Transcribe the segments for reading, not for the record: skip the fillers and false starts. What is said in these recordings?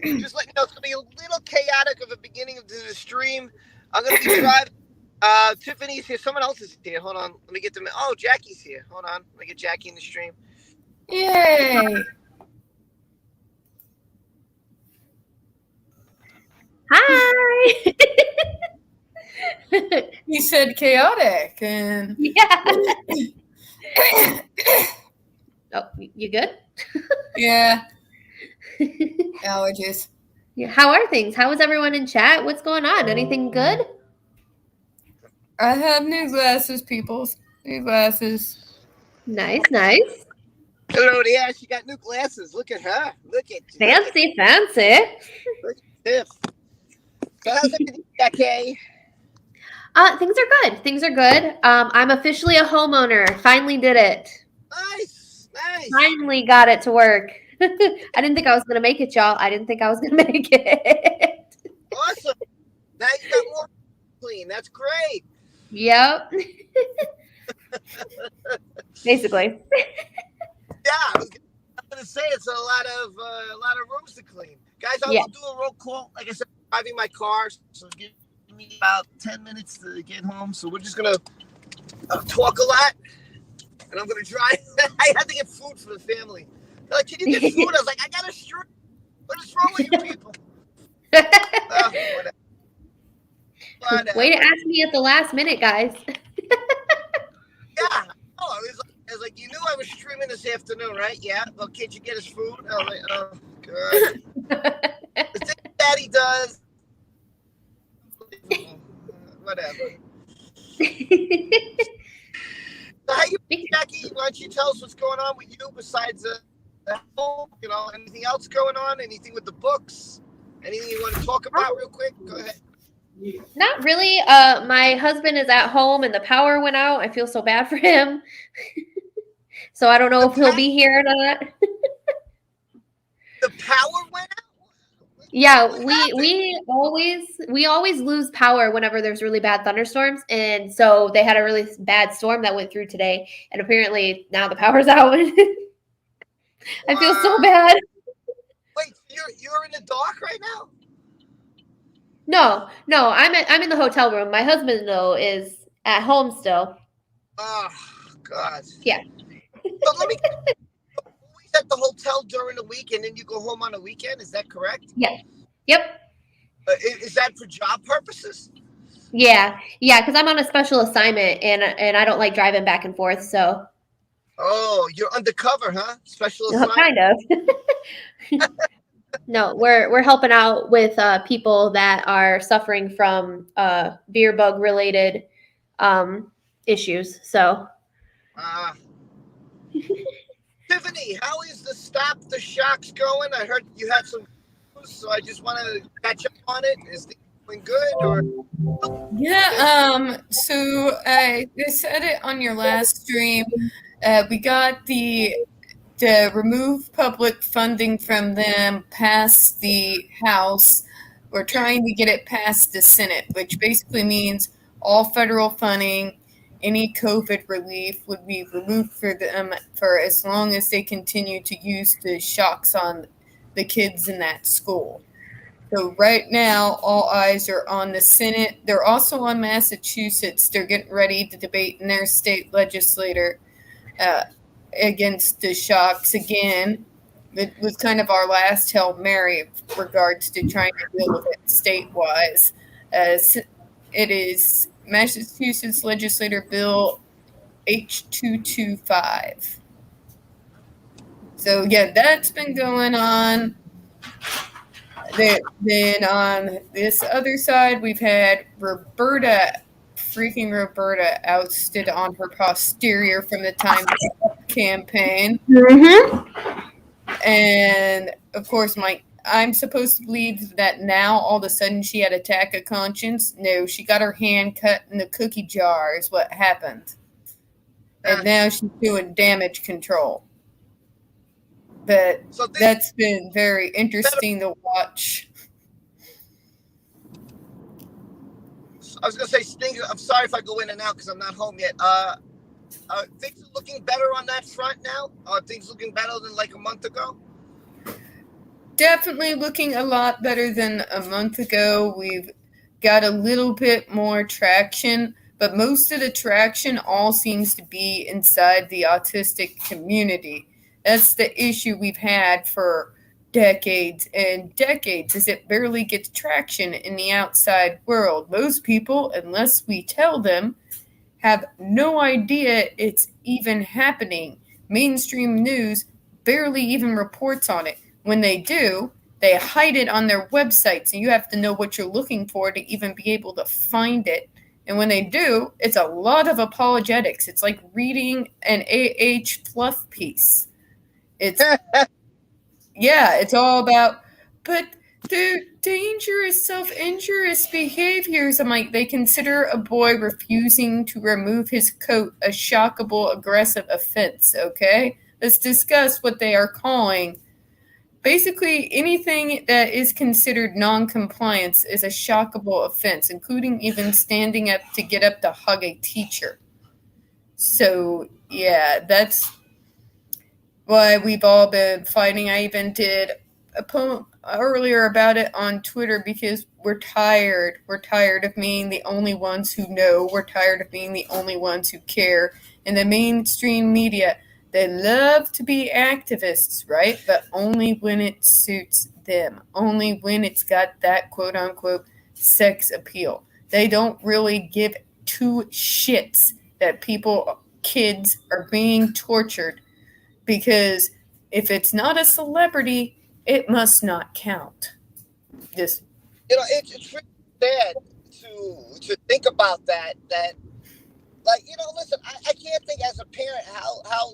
just letting you know it's going to be a little chaotic of a beginning of the stream. I'm going to be driving. Tiffany's here. Someone else is here. Hold on. Let me get them. Oh, Jackie's here. Hold on. Let me get Jackie in the stream. Yay! Hi. He said chaotic, and Yeah. Oh, you good? yeah, allergies. Yeah. How are things? How is everyone in chat? What's going on? Anything good? I have new glasses, people. New glasses. Nice, nice. Hello, yeah, she got new glasses. Look at her. Look at Fancy, fancy. Look at this. So how's everything, Jackie? Things are good. Things are good. I'm officially a homeowner. Finally did it. Nice, nice. Finally got it to work. I didn't think I was gonna make it, y'all. I didn't think I was gonna make it. Awesome. Now you got more clean. That's great. Yep. Basically. Yeah, I'm gonna say it's a lot of rooms to clean, guys. I will do a roll call. Like I said, I'm driving my car, so give me about 10 minutes to get home. So we're just gonna talk a lot, and I'm gonna drive. I had to get food for the family. They're like, can you get food? I was like, I got a stream. What is wrong with you people? Whatever. Way to ask me at the last minute, guys. Yeah. Oh, I was like, you knew I was streaming this afternoon, right? Yeah. Well, can't you get us food? I was like, oh, God. The thing Daddy does. Whatever. So how you, Jackie? Why don't you tell us what's going on with you besides home? Anything else going on? Anything with the books? Anything you want to talk about real quick? Go ahead. Not really. My husband is at home and the power went out. I feel so bad for him. So I don't know if he'll be here or not. The power went out? Yeah, we always lose power whenever there's really bad thunderstorms, and so they had a really bad storm that went through today, and apparently now the power's out. I feel so bad. Wait, you're in the dark right now? No, I'm in the hotel room. My husband though is at home still. Oh God. Yeah. So let me. Always at the hotel during the week, and then you go home on the weekend. Is that correct? Yeah. Yep. Is that for job purposes? Yeah, because I'm on a special assignment, and I don't like driving back and forth. So. Oh, you're undercover, huh? Special assignment. Kind of. No, we're helping out with people that are suffering from beer bug related issues. So. Tiffany, how is the Stop the Shocks going? I heard you had some news, so I just want to catch up on it. Is it going good or? Yeah. So I said it on your last stream. We got the remove public funding from them past the House. We're trying to get it past the Senate, which basically means all federal funding, any COVID relief would be removed for them for as long as they continue to use the shocks on the kids in that school. So right now, all eyes are on the Senate. They're also on Massachusetts. They're getting ready to debate in their state legislature against the shocks again. It was kind of our last Hail Mary with regards to trying to deal with it statewide. It is Massachusetts Legislator Bill H225. So yeah, that's been going on. Then on this other side, we've had Roberta ousted on her posterior from the time campaign. Mm-hmm. And of course, I'm supposed to believe that now all of a sudden she had attack of conscience. No, she got her hand cut in the cookie jar is what happened. And now she's doing damage control. But that's been very interesting to watch. I was going to say, I'm sorry if I go in and out because I'm not home yet. Things are looking better on that front now? Are things looking better than like a month ago? definitely looking a lot better than a month ago. We've got a little bit more traction, but most of the traction all seems to be inside the autistic community. That's the issue we've had for decades and decades, is it barely gets traction in the outside world. Most people, unless we tell them, have no idea it's even happening. Mainstream news barely even reports on it. When they do, they hide it on their websites, and you have to know what you're looking for to even be able to find it. And when they do, it's a lot of apologetics. It's like reading an fluff piece. It's yeah, it's all about, but the dangerous self-injurious behaviors. I'm like, they consider a boy refusing to remove his coat a shockable aggressive offense, okay? Let's discuss what they are calling. Basically, anything that is considered non-compliance is a shockable offense, including even standing up to get up to hug a teacher. So, yeah, that's why we've all been fighting. I even did a poem earlier about it on Twitter because we're tired. We're tired of being the only ones who know. We're tired of being the only ones who care. And the mainstream media, they love to be activists, right? But only when it suits them. Only when it's got that quote-unquote sex appeal. They don't really give two shits that kids are being tortured, because if it's not a celebrity, it must not count. Just it's really sad to think about that. That, like, listen, I can't think as a parent how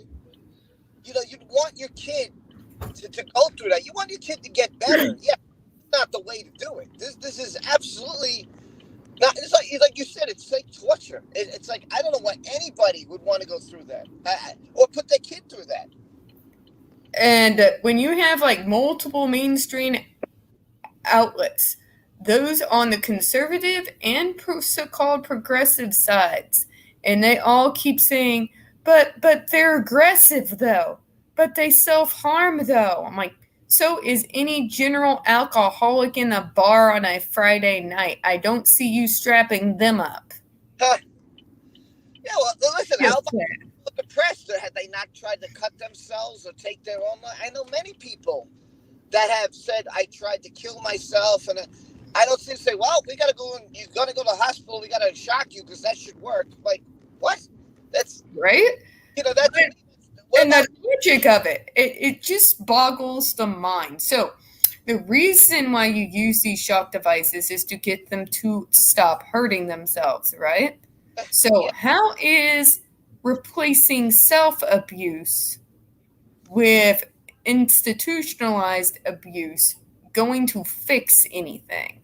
you'd want your kid to go through that. You want your kid to get better. Yeah, it's not the way to do it. This is absolutely not. It's like you said. It's like torture. It's like, I don't know why anybody would want to go through that, or put their kid through that. And when you have like multiple mainstream outlets, those on the conservative and so-called progressive sides, and they all keep saying, but they're aggressive though, but they self-harm though. I'm like, so is any general alcoholic in a bar on a Friday night. I don't see you strapping them up. Huh. Yeah, well, listen, depressed. Had they not tried to cut themselves or take their own life? I know many people that have said, I tried to kill myself, and I don't see them say, well, we got to go, and you're going to go to the hospital, we got to shock you because that should work. Like, what? That's right. That's and the logic of it just boggles the mind. So the reason why you use these shock devices is to get them to stop hurting themselves, right? So how is replacing self-abuse with institutionalized abuse going to fix anything?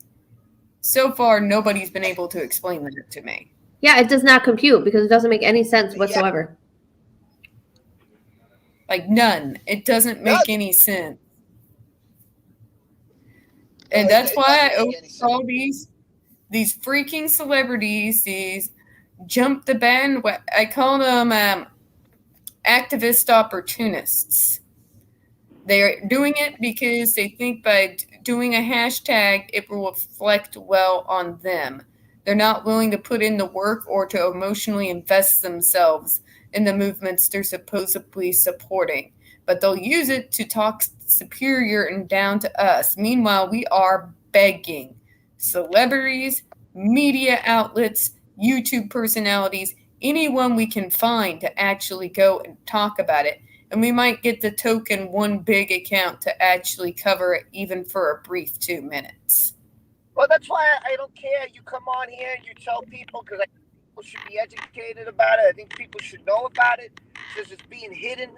So far, nobody's been able to explain that to me. Yeah, it does not compute because it doesn't make any sense whatsoever. Like, none. It doesn't make any sense. And that's why I always call these freaking celebrities, these jump the bandwagon, I call them activist opportunists. They're doing it because they think by doing a hashtag, it will reflect well on them. They're not willing to put in the work or to emotionally invest themselves in the movements they're supposedly supporting. But they'll use it to talk superior and down to us. Meanwhile, we are begging celebrities, media outlets, YouTube personalities, anyone we can find to actually go and talk about it. And we might get the token one big account to actually cover it, even for a brief 2 minutes. Well, that's why I don't care. You come on here and you tell people, because I think people should be educated about it. I think people should know about it because it's being hidden.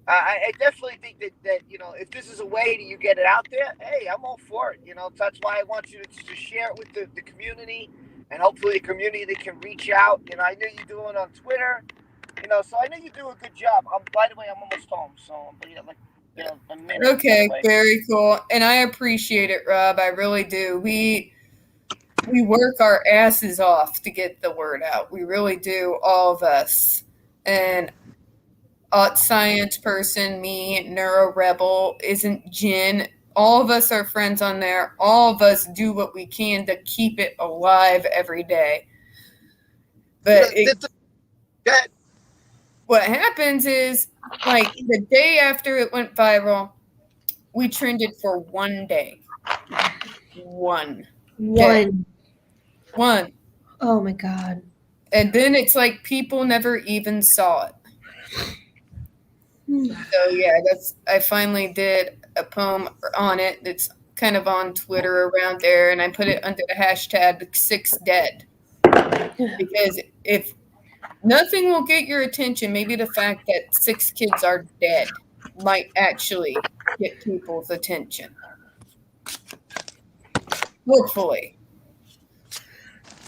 I definitely think that if this is a way that you get it out there, hey, I'm all for it. That's why I want you to share it with the community, and hopefully the community can reach out. I know you're doing it on Twitter. So I know you do a good job. By the way, I'm almost home, so a minute. Okay, very cool, and I appreciate it, Rob. I really do. We work our asses off to get the word out. We really do, all of us. And art science person, me, neuro rebel, isn't Jen, All of us are friends on there. All of us do what we can to keep it alive every day. But what happens is, like, the day after it went viral, we trended for 1 day. One. Oh my God. And then it's like people never even saw it. So yeah, I finally did a poem on it. It's kind of on Twitter around there, and I put it under the hashtag 6dead. Because if nothing will get your attention, maybe the fact that 6 kids are dead might actually get people's attention. Hopefully.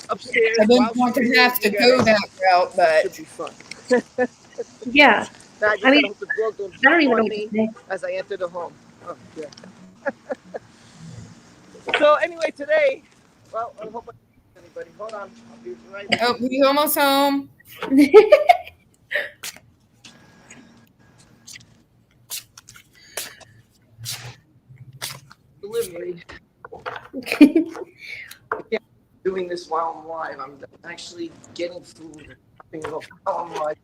Upstairs. I didn't want to have to go that route, but should be fun. Yeah. I mean, I don't even know what to say. As I enter the home. Oh, yeah. So anyway, today, well, I hope I don't anybody. Hold on, I'll be right back. oh, we're almost home. Delivery. Yeah, doing this while I'm live. I'm actually getting food and while I'm live.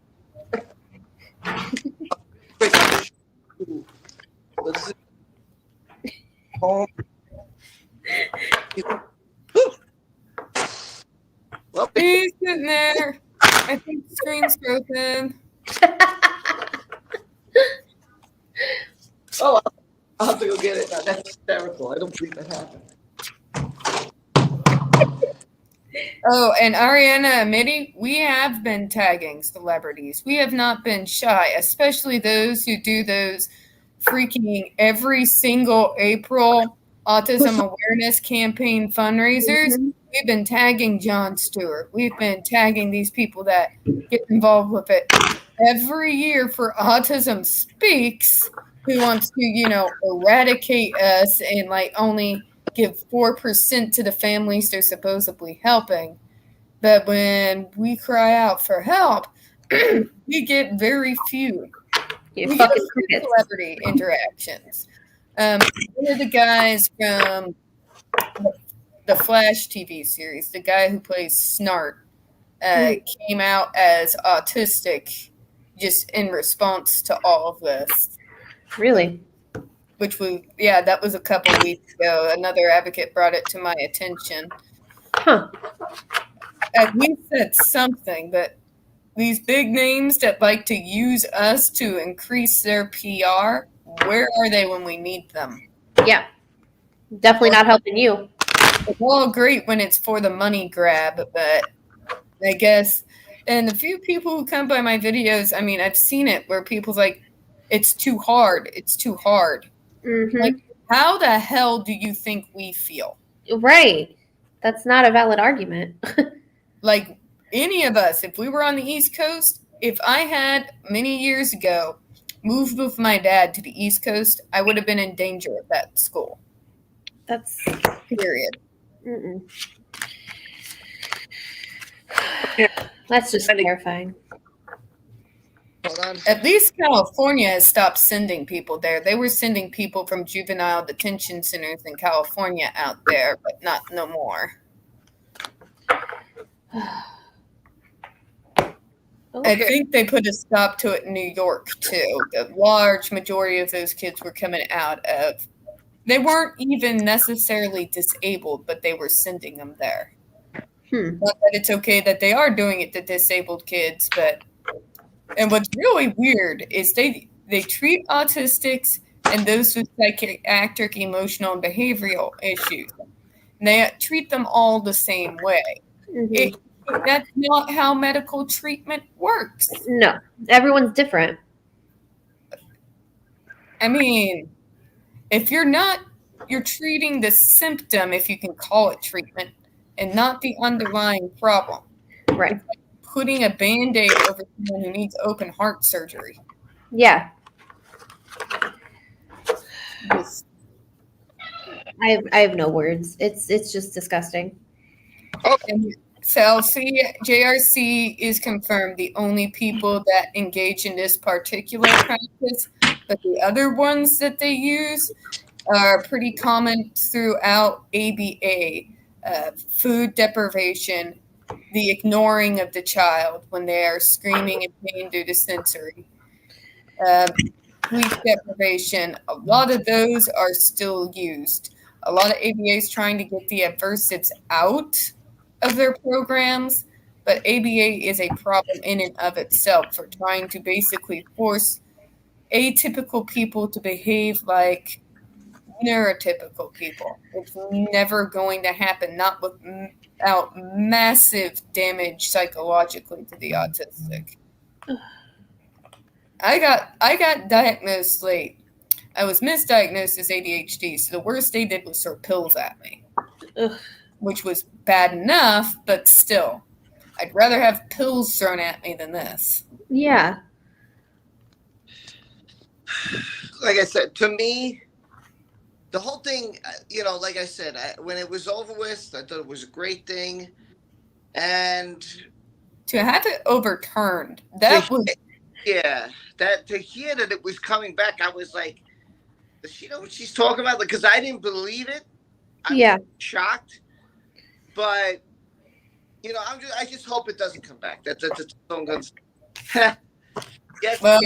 Let's see. Home. Well, He's sitting there. I think the screen's frozen. Oh, I'll have to go get it now. That's hysterical. I don't believe that happened. Oh, and Ariana and Mitty, we have been tagging celebrities. We have not been shy, especially those who do those freaking every single April autism awareness campaign fundraisers. Mhm. We've been tagging Jon Stewart. We've been tagging these people that get involved with it every year for Autism Speaks, who wants to, eradicate us and like only give 4% to the families they're supposedly helping. But when we cry out for help, we get very few. You We get a fucking few crickets. celebrity interactions. One of the guys from the Flash TV series, the guy who plays Snart, came out as autistic just in response to all of this. Really? That was a couple weeks ago. Another advocate brought it to my attention. Huh. At least said something, but these big names that like to use us to increase their PR, where are they when we need them? Yeah. Definitely not helping you. It's all great when it's for the money grab, but I guess, and the few people who come by my videos, I mean, I've seen it where people's like, it's too hard. It's too hard. Mm-hmm. Like, how the hell do you think we feel? Right. That's not a valid argument. Like, any of us, if we were on the East Coast, if I had many years ago moved with my dad to the East Coast, I would have been in danger at that school. That's period. Mm-mm. That's just terrifying. Hold on. At least California has stopped sending people there. They were sending people from juvenile detention centers in California out there, but not no more. I think they put a stop to it in New York, too. The large majority of those kids were coming out of... They weren't even necessarily disabled, but they were sending them there. Not that it's okay that they are doing it to disabled kids, but... And what's really weird is they treat autistics and those with psychiatric, emotional, and behavioral issues. And they treat them all the same way. Mm-hmm. That's not how medical treatment works. No, everyone's different. I mean, if you're treating the symptom, if you can call it treatment, and not the underlying problem. Right. It's like putting a Band-Aid over someone who needs open heart surgery. Yeah. I have no words. It's just disgusting. And so JRC is confirmed the only people that engage in this particular practice, but the other ones that they use, are pretty common throughout ABA. Food deprivation, the ignoring of the child when they are screaming in pain due to sensory. Sleep deprivation, a lot of those are still used. A lot of ABA is trying to get the aversives out of their programs, but ABA is a problem in and of itself for trying to basically force atypical people to behave like neurotypical people. It's never going to happen, not without massive damage psychologically to the autistic. I got diagnosed late. I was misdiagnosed as ADHD, so the worst they did was throw pills at me. Ugh. Which was bad enough, but still. I'd rather have pills thrown at me than this. Yeah. Like I said, to me, the whole thing, like I said, when it was over with, I thought it was a great thing. And to have it overturned, that was... Yeah, to hear that it was coming back, I was like, does she know what she's talking about? Because I didn't believe it. I'm shocked. But, I just hope it doesn't come back. That's all I'm going to say. Yes. Well,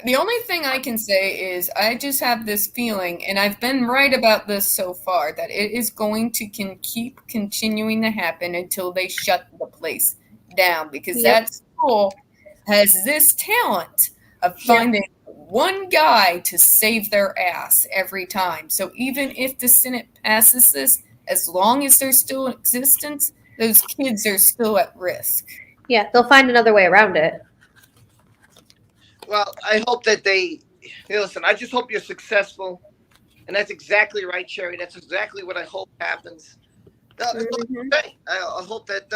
the only thing I can say is I just have this feeling, and I've been right about this so far, that it is going to keep continuing to happen until they shut the place down, because that school has this talent of finding one guy to save their ass every time. So even if the Senate passes this, as long as there's still existence, those kids are still at risk. Yeah, they'll find another way around it. Well, I hope that listen, I just hope you're successful. And that's exactly right, Sherry. That's exactly what I hope happens. I hope that,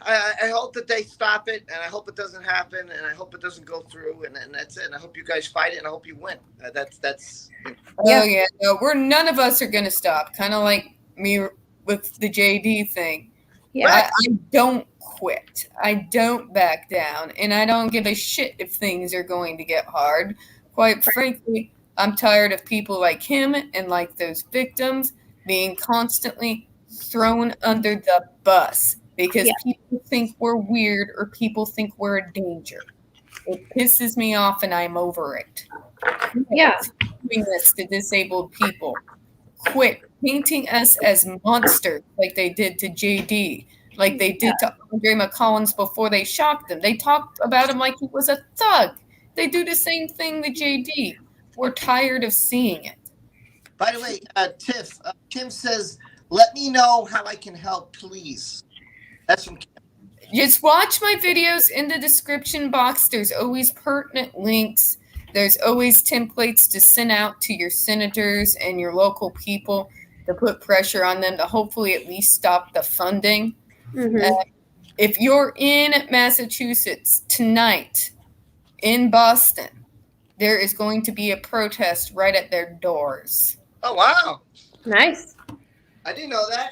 I hope that they stop it, and I hope it doesn't happen, and I hope it doesn't go through, and that's it. And I hope you guys fight it, and I hope you win. That's. Oh yeah, no, none of us are gonna stop. Kind of like me with the JD thing. Yeah, I don't quit. I don't back down, and I don't give a shit if things are going to get hard. Quite frankly, I'm tired of people like him and like those victims being constantly thrown under the bus. Because people think we're weird or people think we're a danger. It pisses me off and I'm over it. Yeah. Doing this to disabled people. Quit painting us as monsters like they did to JD, like they did to Andre McCollins before they shocked him. They talked about him like he was a thug. They do the same thing to JD. We're tired of seeing it. By the way, Tiff, Kim says, let me know how I can help, please. That's from Kim. Just watch my videos in the description box. There's always pertinent links. There's always templates to send out to your senators and your local people to put pressure on them to hopefully at least stop the funding. Mm-hmm. If you're in Massachusetts tonight, in Boston, there is going to be a protest right at their doors. Oh, wow. Nice. I didn't know that.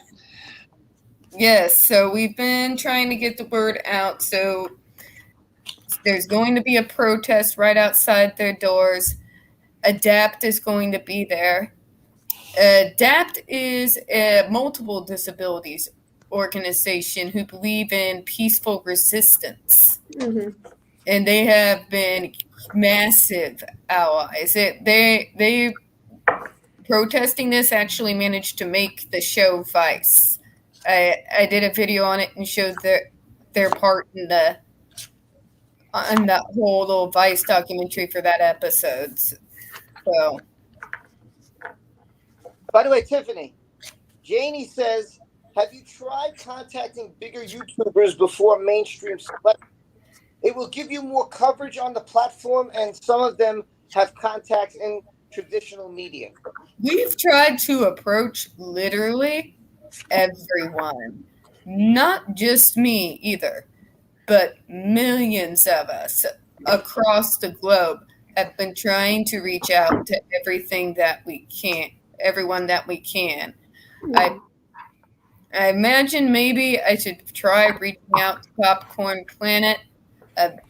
Yes, so we've been trying to get the word out. So there's going to be a protest right outside their doors. ADAPT is going to be there. ADAPT is a multiple disabilities organization who believe in peaceful resistance. Mm-hmm. And they have been massive allies. They protesting this actually managed to make the show Vice. I did a video on it and showed their part in that whole little Vice documentary for that episode. So, by the way, Tiffany, Janie says, have you tried contacting bigger YouTubers before mainstream celebrities? It will give you more coverage on the platform, and some of them have contacts in traditional media. We've tried to approach literally everyone, not just me either, but millions of us across the globe have been trying to reach out to everyone that we can. I imagine maybe I should try reaching out to Popcorn Planet.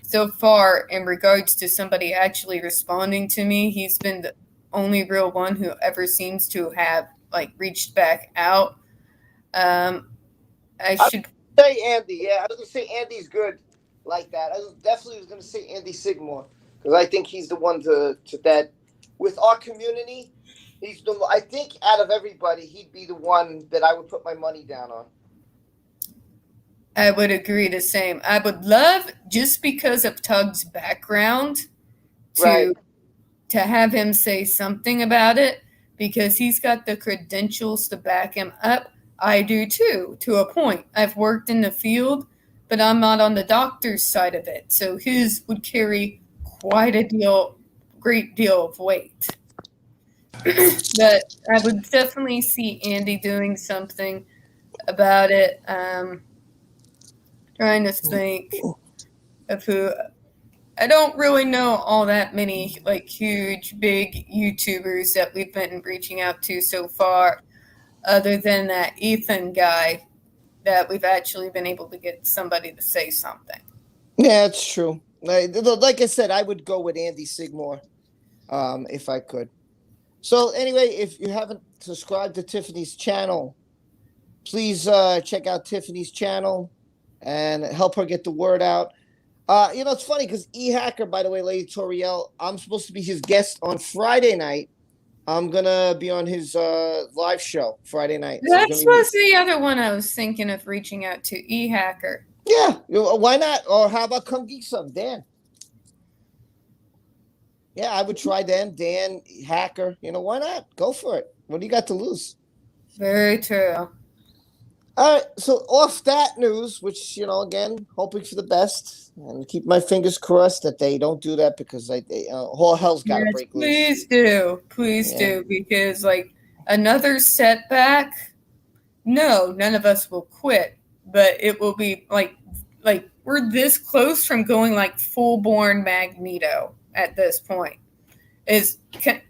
So far, in regards to somebody actually responding to me, he's been only real one who ever seems to have like reached back out. I should say Andy. Yeah, I was gonna say Andy's good like that. I was gonna say Andy Sigmore because I think he's the one to that with our community. He's the. I think out of everybody, he'd be the one that I would put my money down on. I would agree the same. I would love, just because of Tug's background, Right. to have him say something about it, because he's got the credentials to back him up. I do too, to a point. I've worked in the field, but I'm not on the doctor's side of it. So his would carry quite a great deal of weight. But I would definitely see Andy doing something about it. Trying to think of who. I don't really know all that many like huge, big YouTubers that we've been reaching out to so far, other than that Ethan guy that we've actually been able to get somebody to say something. Yeah, it's true. Like I said, I would go with Andy Sigmore, if I could. So anyway, if you haven't subscribed to Tiffany's channel, please check out Tiffany's channel and help her get the word out. It's funny because Hacker, by the way, Lady Toriel, I'm supposed to be his guest on Friday night. I'm gonna be on his live show Friday night. That was the other one I was thinking of reaching out to, Hacker. Yeah, why not? Or how about Come Geek Some, Dan? Yeah, I would try Dan Hacker. Why not? Go for it. What do you got to lose? Very true. All right, so off that news, which, again, hoping for the best and keep my fingers crossed that they don't do that because all hell's got to break loose. Please do, because like another setback, no, none of us will quit, but it will be like we're this close from going like full-born Magneto at this point.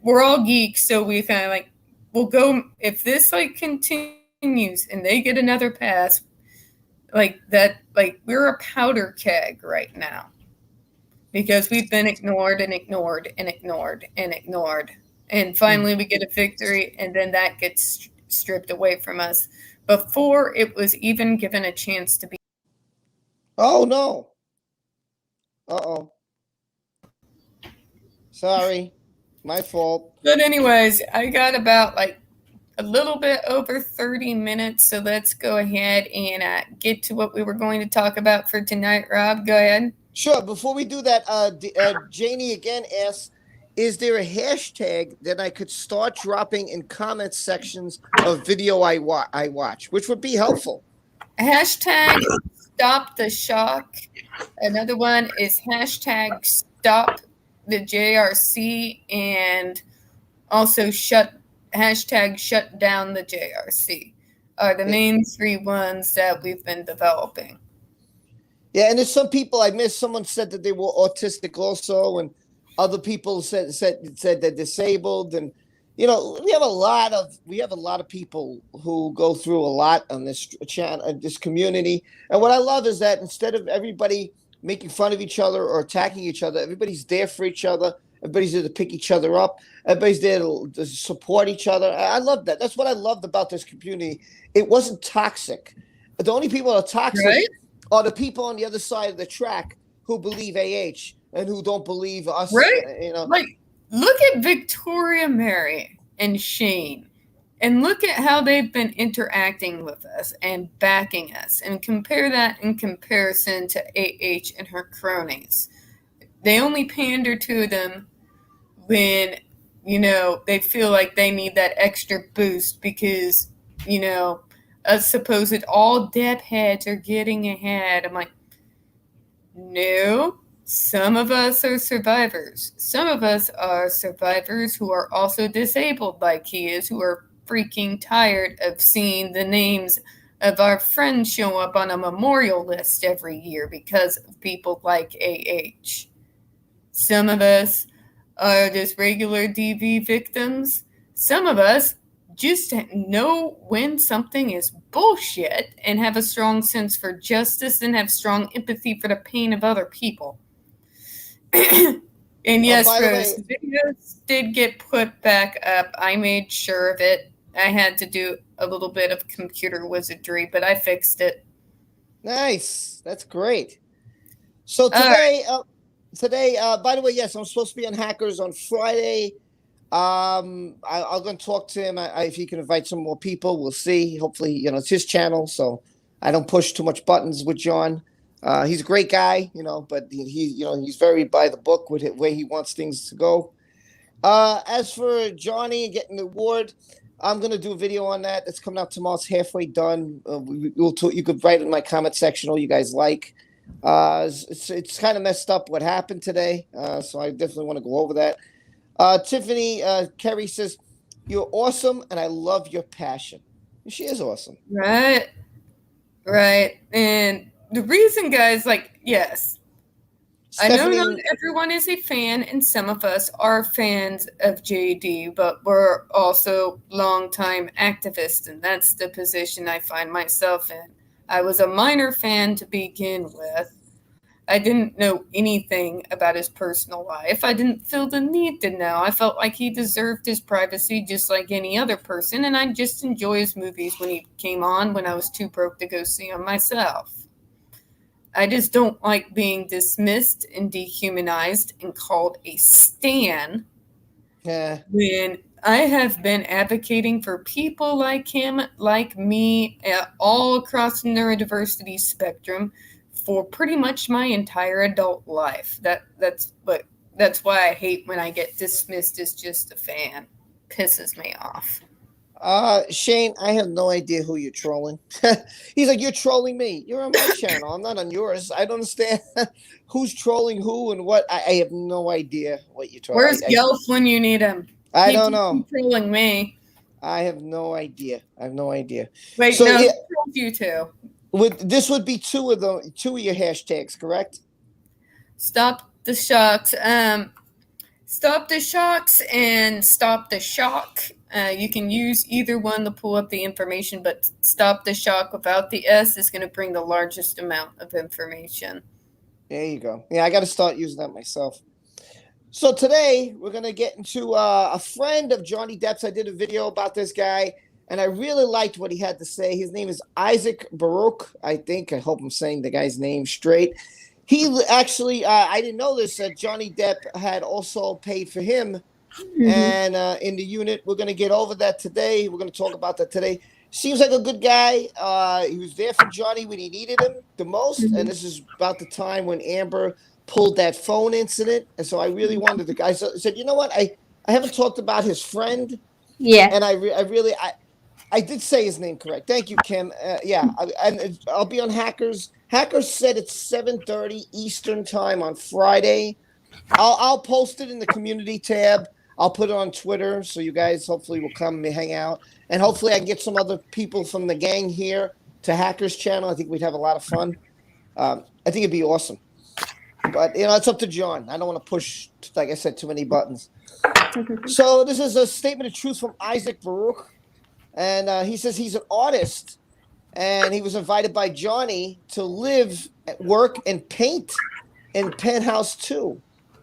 We're all geeks, so we kind of like, we'll go, if this like continues and they get another pass like that, like we're a powder keg right now because we've been ignored and ignored and ignored and ignored, and finally we get a victory and then that gets stripped away from us before it was even given a chance to be. Oh no. Uh-oh. Sorry, my fault. But anyways, I got about like a little bit over 30 minutes, so let's go ahead and get to what we were going to talk about for tonight. Rob, go ahead. Sure. Before we do that, Janie again asks, is there a hashtag that I could start dropping in comment sections of video I watch, which would be helpful? Hashtag stop the shock. Another one is hashtag stop the JRC, and also hashtag shut down the JRC are the main three ones that we've been developing. Yeah, and there's some people I missed. Someone said that they were autistic also, and other people said they're disabled, and we have a lot of people who go through a lot on this channel, this community. And what I love is that instead of everybody making fun of each other or attacking each other, everybody's there for each other. Everybody's there to pick each other up. Everybody's there to support each other. I love that. That's what I loved about this community. It wasn't toxic. The only people that are toxic are the people on the other side of the track who believe AH and who don't believe us. Right. Like, look at Victoria Mary and Shane, and look at how they've been interacting with us and backing us, and compare that in comparison to AH and her cronies. They only pander to them when, they feel like they need that extra boost because, supposed all Depp heads are getting ahead. I'm like, no, some of us are survivors. Some of us are survivors who are also disabled like he is, who are freaking tired of seeing the names of our friends show up on a memorial list every year because of people like AH. Some of us are just regular DV victims. Some of us just know when something is bullshit and have a strong sense for justice and have strong empathy for the pain of other people. And yes, by the Rose, way, videos did get put back up. I made sure of it. I had to do a little bit of computer wizardry, but I fixed it. nice. That's great. So All right. today, by the way, yes, I'm supposed to be on Hackers on Friday. I'm going to talk to him. If he can invite some more people, we'll see. Hopefully, it's his channel, so I don't push too much buttons with John. He's a great guy, but he's very by the book with the way he wants things to go. As for Johnny getting the award, I'm gonna do a video on that. That's coming out tomorrow. It's halfway done. You could write in my comment section all you guys like. It's kind of messed up what happened today, so I definitely want to go over that. Tiffany Kerry says, "You're awesome, and I love your passion." She is awesome. Right. And the reason, guys, yes, Stephanie, I know not everyone is a fan, and some of us are fans of JD, but we're also longtime activists, and that's the position I find myself in. I was a minor fan to begin with. I didn't know anything about his personal life. I didn't feel the need to know. I felt like he deserved his privacy just like any other person, and I just enjoy his movies when he came on when I was too broke to go see them myself. I just don't like being dismissed and dehumanized and called a stan when I have been advocating for people like him, like me, all across the neurodiversity spectrum for pretty much my entire adult life. That's why I hate when I get dismissed as just a fan. Pisses me off. Shane, I have no idea who you're trolling. He's like, "You're trolling me. You're on my channel. I'm not on yours. I don't understand who's trolling who and what. I have no idea what you're trolling. Where's Gelf when you need him? I don't know. Trolling me. I have no idea. Wait, so, no, he trolled you too. This would be two of your hashtags, correct? Stop the shocks. Stop the shocks and stop the shock. You can use either one to pull up the information, but stop the shock without the S is going to bring the largest amount of information. There you go. Yeah, I got to start using that myself. So today we're going to get into a friend of Johnny Depp's. I did a video about this guy, and I really liked what he had to say. His name is Isaac Baruch, I think. I hope I'm saying the guy's name straight. He actually, I didn't know this, Johnny Depp had also paid for him. And in the unit, we're going to get over that today. We're going to talk about that today. Seems like a good guy. He was there for Johnny when he needed him the most. And this is about the time when Amber pulled that phone incident. And so I really wanted the guy. So I said, you know what? I haven't talked about his friend. Yeah. And I did say his name correct. Thank you, Kim. And I'll be on Hackers. Hackers said it's 7:30 Eastern time on Friday. I'll post it in the community tab. I'll put it on Twitter, so you guys hopefully will come and hang out. And hopefully I can get some other people from the gang here to Hackers channel. I think we'd have a lot of fun. I think it'd be awesome. But, it's up to John. I don't want to push, like I said, too many buttons. So this is a statement of truth from Isaac Baruch. And he says he's an artist. And he was invited by Johnny to live, work, and paint in Penthouse 2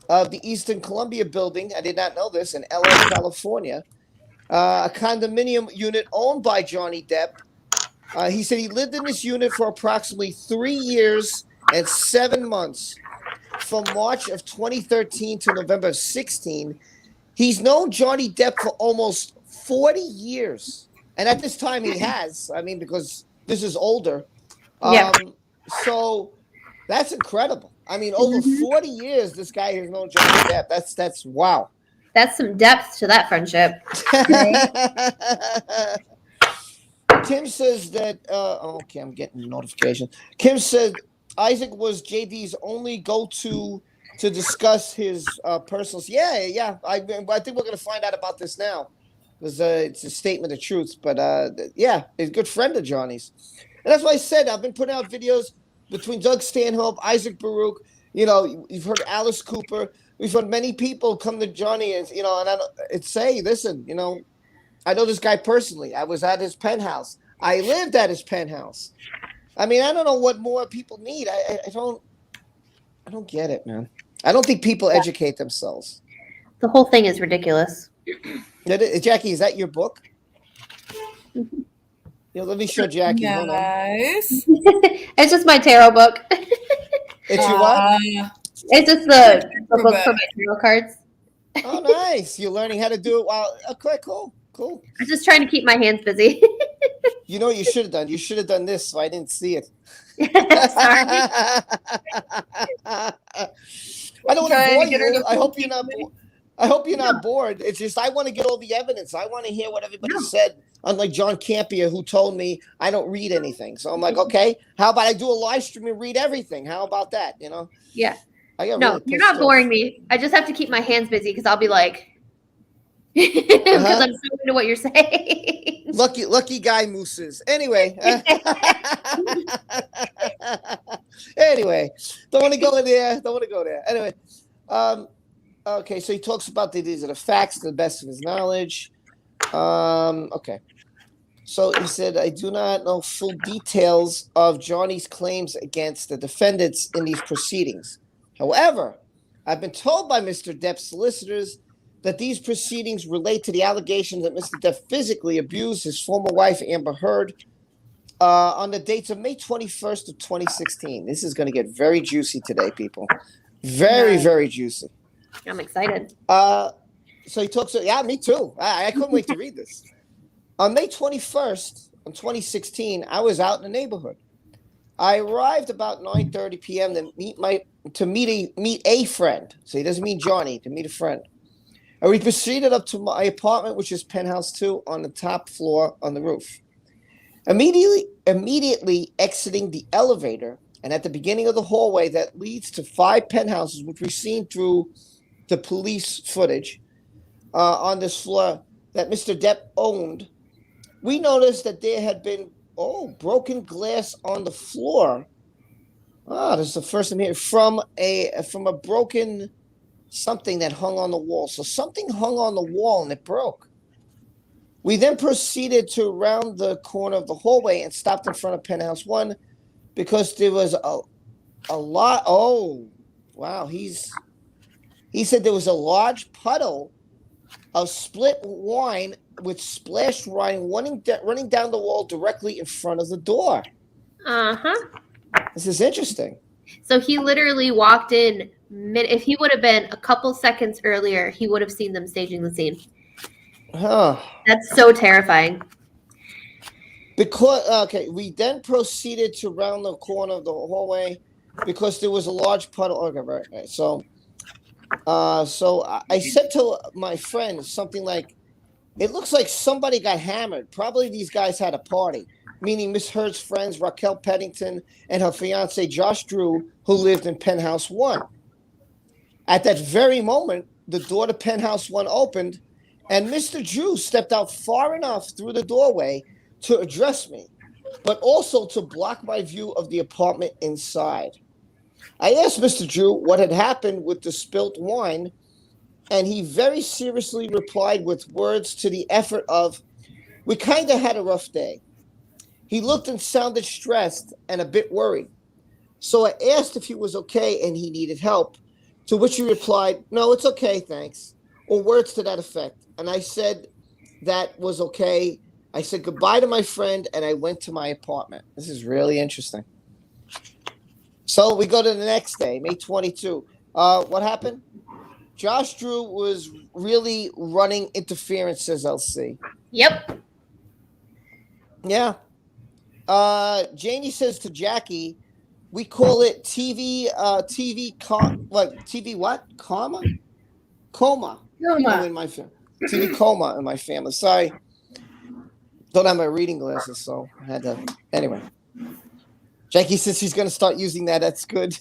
of the Eastern Columbia building. I did not know this, in LA, California. A condominium unit owned by Johnny Depp. He said he lived in this unit for approximately 3 years and 7 months, from March of 2013 to November of 16. He's known Johnny Depp for almost 40 years. And at this time he has, because this is older. So that's incredible. Over 40 years, this guy has known Johnny Depp. That's wow. That's some depth to that friendship. Kim says that, okay, I'm getting a notification. Kim said Isaac was JD's only go-to to discuss his personals. Yeah. I think we're going to find out about this now. It's a statement of truth. But, he's a good friend of Johnny's. And that's why I said I've been putting out videos between Doug Stanhope, Isaac Baruch. You've heard Alice Cooper. We've had many people come to Johnny and say, listen, I know this guy personally. I was at his penthouse. I lived at his penthouse. I don't know what more people need. I don't get it, man. I don't think people educate themselves. The whole thing is ridiculous. Jackie, is that your book? Let me show Jackie. Hold on. Nice. It's just my tarot book. It's your what? It's just the book for my tarot cards. Oh, nice. You're learning how to do it while... Okay, cool. I'm just trying to keep my hands busy. You know what you should have done? You should have done this so I didn't see it. Sorry. I don't want to bore you. I hope you're not bored. I hope you're not bored. It's just I want to get all the evidence. I want to hear what everybody said. Unlike John Campia, who told me I don't read anything. So I'm like, okay, how about I do a live stream and read everything? How about that? Yeah. No, really you're not boring me. I just have to keep my hands busy because I'll be like, because I'm so into what you're saying. Lucky guy mooses. Anyway. Anyway, don't want to go there. Anyway, okay, so he talks about these are the facts to the best of his knowledge. Okay. So he said, I do not know full details of Johnny's claims against the defendants in these proceedings. However, I've been told by Mr. Depp's solicitors that these proceedings relate to the allegations that Mr. Depp physically abused his former wife, Amber Heard, on the dates of May 21st of 2016. This is going to get very juicy today, people. Very, very juicy. I'm excited. So he talks. Yeah, me too. I couldn't wait to read this. On May 21st, in 2016, I was out in the neighborhood. I arrived about 9:30 p.m. to meet a friend. So he doesn't mean Johnny, to meet a friend. And we proceeded up to my apartment, which is penthouse 2 on the top floor on the roof. Immediately exiting the elevator, and at the beginning of the hallway that leads to 5 penthouses, which we've seen through the police footage on this floor that Mr. Depp owned, we noticed that there had been broken glass on the floor. This is the first time here from a broken something that hung on the wall. So something hung on the wall and it broke. We then proceeded to round the corner of the hallway and stopped in front of penthouse 1 because there was a lot. Oh, wow. He said there was a large puddle of split wine with splashed wine running down the wall directly in front of the door. This is interesting. So he literally walked in. If he would have been a couple seconds earlier, he would have seen them staging the scene. That's so terrifying. We then proceeded to round the corner of the hallway because there was a large puddle. Okay, right. So I said to my friend something like, it looks like somebody got hammered. Probably these guys had a party, meaning Miss Heard's friends, Raquel Pennington and her fiance, Josh Drew, who lived in penthouse 1. At that very moment, the door to penthouse 1 opened, and Mr. Drew stepped out far enough through the doorway to address me, but also to block my view of the apartment inside. I asked Mr. Drew what had happened with the spilt wine, and he very seriously replied with words to the effort of, "We kind of had a rough day." He looked and sounded stressed and a bit worried. So I asked if he was okay and he needed help, to which he replied, "No, it's okay, thanks," or words to that effect. And I said that was okay. I said goodbye to my friend and I went to my apartment. This is really interesting. So we go to the next day, May 22. What happened? Josh Drew was really running interference, says LC. Yep. Yeah. Janie says to Jackie, we call it TV what? Coma? Coma. In my family. TV coma in my family. Sorry. Don't have my reading glasses, so I had to. Anyway. Jackie says she's going to start using that. That's good.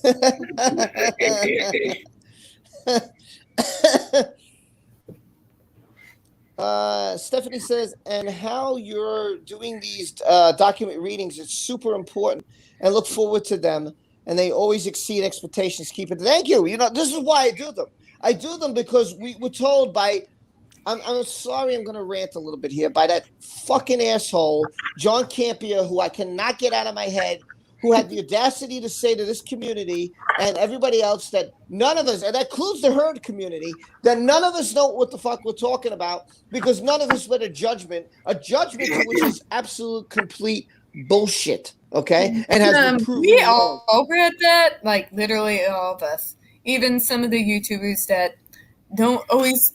Stephanie says, and how you're doing these document readings is super important and look forward to them. And they always exceed expectations. Keep it. Thank you. You know, this is why I do them. I do them because we were told by, I'm sorry, I'm going to rant a little bit here, by that fucking asshole, John Campia, who I cannot get out of my head, who had the audacity to say to this community and everybody else that none of us, and that includes the herd community, that none of us know what the fuck we're talking about because none of us read a judgment to which is absolute complete bullshit, okay? And has been proven we wrong. all read that, like literally all of us. Even some of the YouTubers that don't always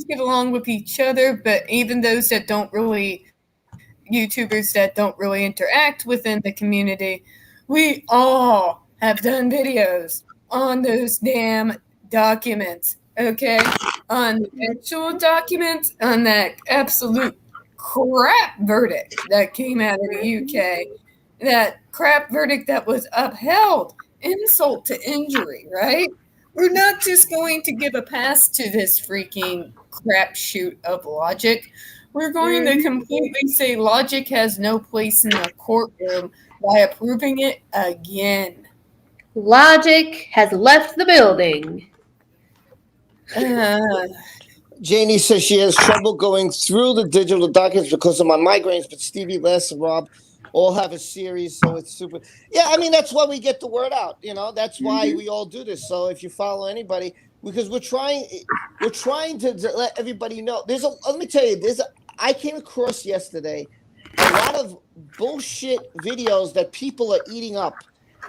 get along with each other, but even those that don't really YouTubers that don't really interact within the community, we all have done videos on those damn documents, okay? On the actual documents, on that absolute crap verdict that came out of the UK, that crap verdict that was upheld, insult to injury, right? We're not just going to give a pass to this freaking crapshoot of logic. We're going to completely say logic has no place in the courtroom by approving it again. Logic has left the building. Janie says she has trouble going through the digital documents because of my migraines, but Stevie, Les, and Rob all have a series, so it's super. Yeah, I mean, that's why we get the word out. That's why we all do this. So if you follow anybody, because we're trying to let everybody know. Let me tell you, I came across yesterday a lot of bullshit videos that people are eating up.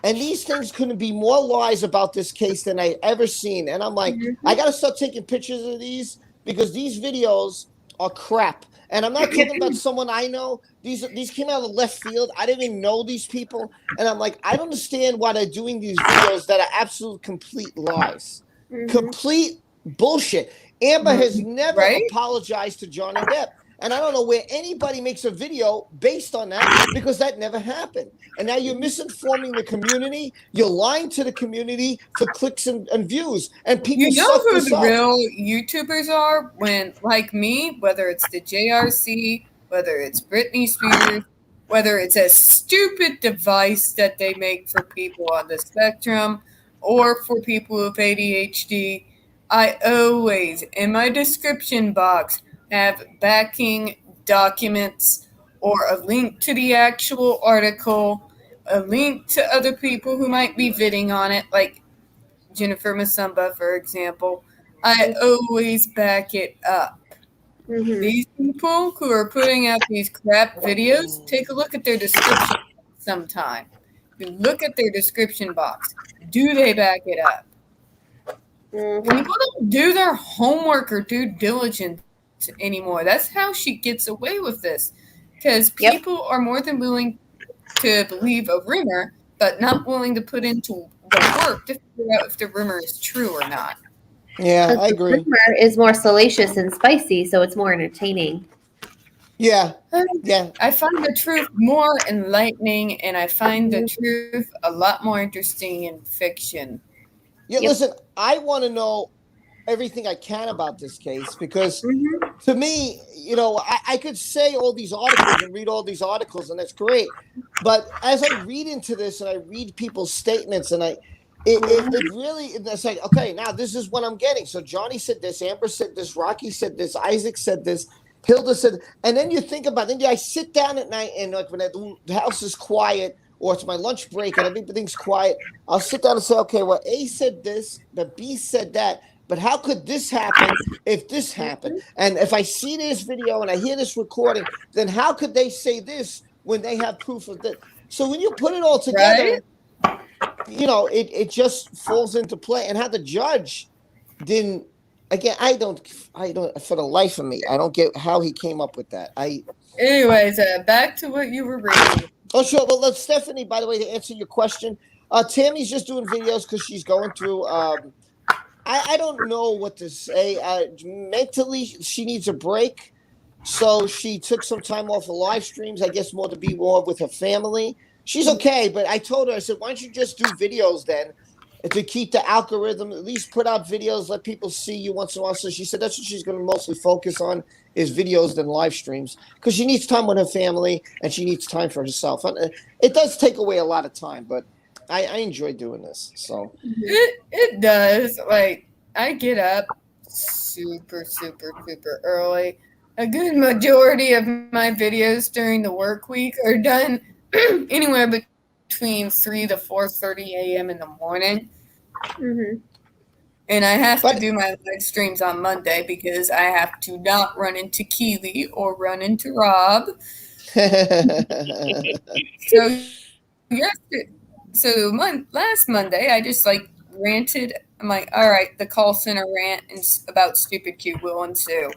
And these things couldn't be more lies about this case than I ever seen. And I'm like, I got to start taking pictures of these because these videos are crap. And I'm not talking about someone I know. These came out of left field. I didn't even know these people. And I'm like, I don't understand why they're doing these videos that are absolute complete lies. Complete bullshit. Amber has never apologized to Johnny Depp. And I don't know where anybody makes a video based on that because that never happened. And now you're misinforming the community. You're lying to the community for clicks and views. And people who the real YouTubers are when, like me, whether it's the JRC, whether it's Britney Spears, whether it's a stupid device that they make for people on the spectrum or for people with ADHD, I always, in my description box, have backing documents or a link to the actual article, a link to other people who might be bidding on it, like Jennifer Masumba, for example. I always back it up. These people who are putting out these crap videos, take a look at their description sometime. You look at their description box. Do they back it up? People don't do their homework or due diligence anymore. That's how she gets away with this, because people are more than willing to believe a rumor, but not willing to put into the work to figure out if the rumor is true or not. Yeah, I agree. The rumor is more salacious and spicy, so it's more entertaining. Yeah. I find the truth more enlightening, and I find the truth a lot more interesting in fiction. Yeah, listen, I want to know everything I can about this case because to me, I could say all these articles and read all these articles and that's great. But as I read into this and I read people's statements and it's like, okay, now this is what I'm getting. So Johnny said this, Amber said this, Rocky said this, Isaac said this, Hilda said, and then you think about it. Then I sit down at night and like when the house is quiet or it's my lunch break and everything's quiet, I'll sit down and say, okay, well, A said this, but B said that. But how could this happen if this happened? And if I see this video and I hear this recording, then how could they say this when they have proof of this? So when you put it all together, it just falls into play. And how the judge didn't, again, I don't, for the life of me, I don't get how he came up with that. Anyways, back to what you were reading. Oh, sure. Well, let's Stephanie, by the way, to answer your question, Tammy's just doing videos because she's going through, I don't know what to say. Mentally, she needs a break. So she took some time off of live streams, I guess more to be more with her family. She's okay, but I told her, I said, why don't you just do videos then to keep the algorithm, at least put out videos, let people see you once in a while. So she said that's what she's going to mostly focus on is videos than live streams because she needs time with her family and she needs time for herself. It does take away a lot of time, but I enjoy doing this. So it does. Like I get up super early. A good majority of my videos during the work week are done anywhere between 3 to 4:30 a.m. in the morning. Mm-hmm. And I have to do my live streams on Monday because I have to not run into Keely or run into Rob. So last Monday, I just like ranted. I'm like, all right, the call center rant about stupid cute will ensue.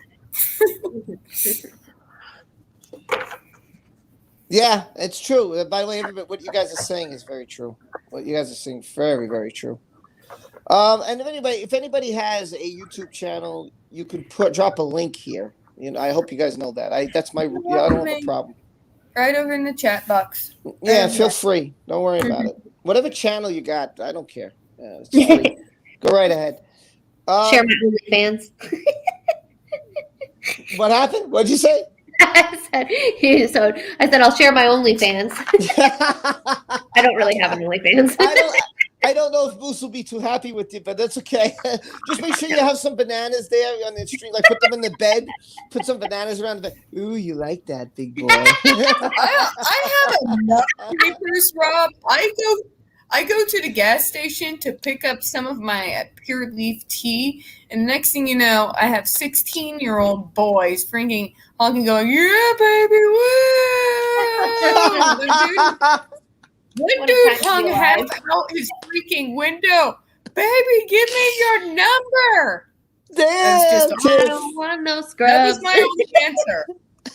Yeah, it's true. By the way, everybody, what you guys are saying is very true. What you guys are saying, very, very true. And if anybody has a YouTube channel, you could drop a link here. I hope you guys know that. I don't have a problem. Right over in the chat box. Yeah, feel free. Don't worry about it. Whatever channel you got, I don't care. It's free. Go right ahead. Share my OnlyFans. What happened? What'd you say? I said I'll share my OnlyFans. I don't really have an OnlyFans. I don't know if Moose will be too happy with you, but that's okay. Just make sure you have some bananas there on the street. Like put them in the bed. Put some bananas around the bed. Ooh, you like that, big boy? I have enough papers, Rob. I go to the gas station to pick up some of my Pure Leaf tea, and next thing you know, I have 16-year-old boys freaking honking, going, "Yeah, baby, woo!" One dude hung half out his freaking window. Baby, give me your number. Damn, I don't want no scrubs. That was my only answer.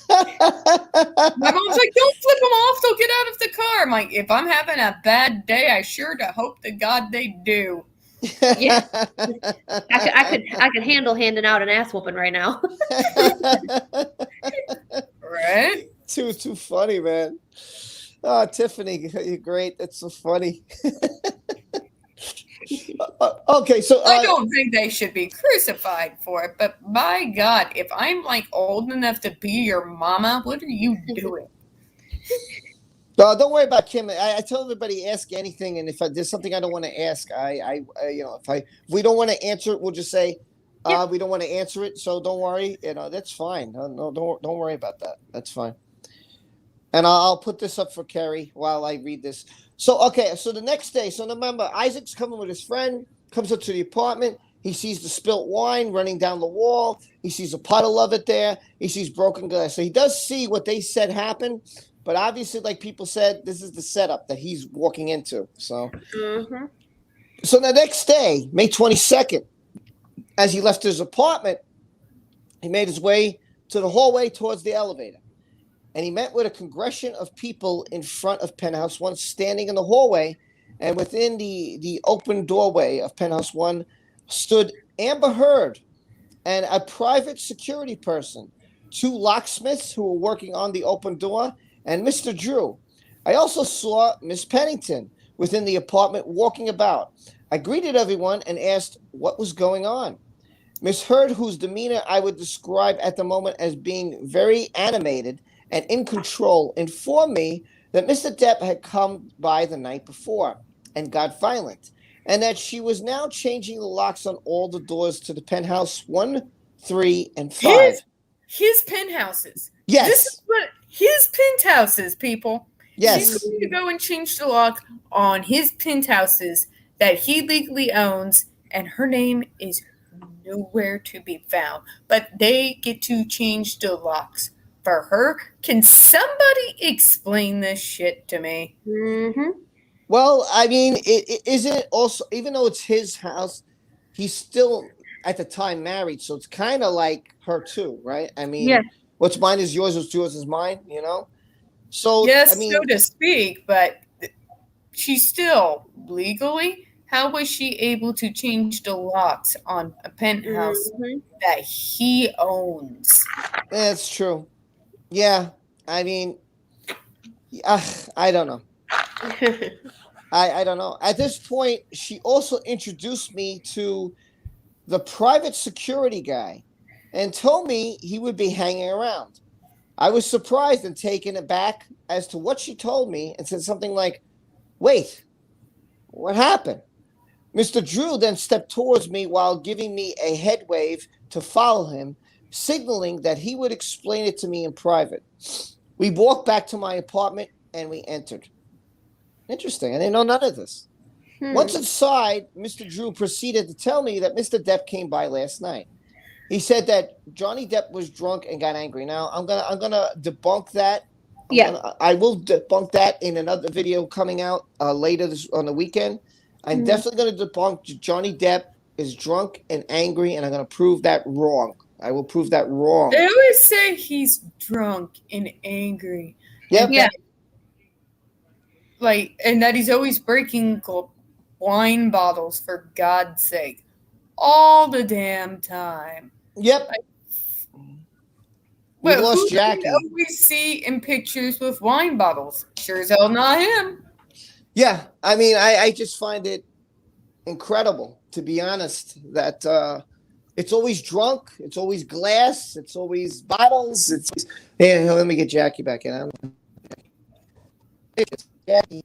My mom's like, don't flip them off. They'll get out of the car. I'm like, if I'm having a bad day, I sure to hope to God they do. Yeah, I could handle handing out an ass whooping right now. Right? Too funny, man. Oh, Tiffany, you're great. That's so funny. Okay, so I don't think they should be crucified for it, but by God, if I'm like old enough to be your mama, what are you doing? Don't worry about Kim. I tell everybody, ask anything, and if there's something I don't want to ask, if we don't want to answer it, we'll just say we don't want to answer it. So don't worry, that's fine. No, don't worry about that. That's fine. And I'll put this up for Carrie while I read this. So the next day, so remember, Isaac's coming with his friend, comes up to the apartment. He sees the spilt wine running down the wall. He sees a puddle of it there. He sees broken glass. So he does see what they said happened. But obviously, like people said, this is the setup that he's walking into. So, So the next day, May 22nd, as he left his apartment, he made his way to the hallway towards the elevator. And he met with a congregation of people in front of Penthouse 1 standing in the hallway. And within the open doorway of Penthouse 1 stood Amber Heard and a private security person, 2 locksmiths who were working on the open door, and Mr. Drew. I also saw Miss Pennington within the apartment walking about. I greeted everyone and asked what was going on. Miss Heard, whose demeanor I would describe at the moment as being very animated and in control, informed me that Mr. Depp had come by the night before and got violent, and that she was now changing the locks on all the doors to the penthouse 1, 3, and 5. His penthouses. Yes. This is what his penthouses, people. Yes. She's going to go and change the lock on his penthouses that he legally owns, and her name is nowhere to be found. But they get to change the locks for her. Can somebody explain this shit to me? Well, I mean, isn't it also, even though it's his house, he's still at the time married, so it's kind of like her too, right? I mean, what's mine is yours, what's yours is mine, So yes, I mean, so to speak, but she's still legally. How was she able to change the locks on a penthouse that he owns? That's true. Yeah, I mean, I don't know. I don't know. At this point, she also introduced me to the private security guy and told me he would be hanging around. I was surprised and taken aback as to what she told me and said something like, "Wait, what happened?" Mr. Drew then stepped towards me while giving me a head wave to follow him, signaling that he would explain it to me in private. We walked back to my apartment and we entered. Interesting. I didn't know none of this. Hmm. Once inside, Mr. Drew proceeded to tell me that Mr. Depp came by last night. He said that Johnny Depp was drunk and got angry. Now I'm gonna debunk that. I will debunk that in another video coming out later on the weekend. I'm definitely gonna debunk Johnny Depp is drunk and angry, and I'm gonna prove that wrong. I will prove that wrong. They always say he's drunk and angry. Yep. Yeah. And that he's always breaking wine bottles, for God's sake, all the damn time. Yep. We lost Jackie. Do you always see in pictures with wine bottles? Sure as hell not him. Yeah, I mean, I just find it incredible, to be honest, that it's always drunk, it's always glass, it's always bottles. Hey, let me get Jackie back in. Jackie.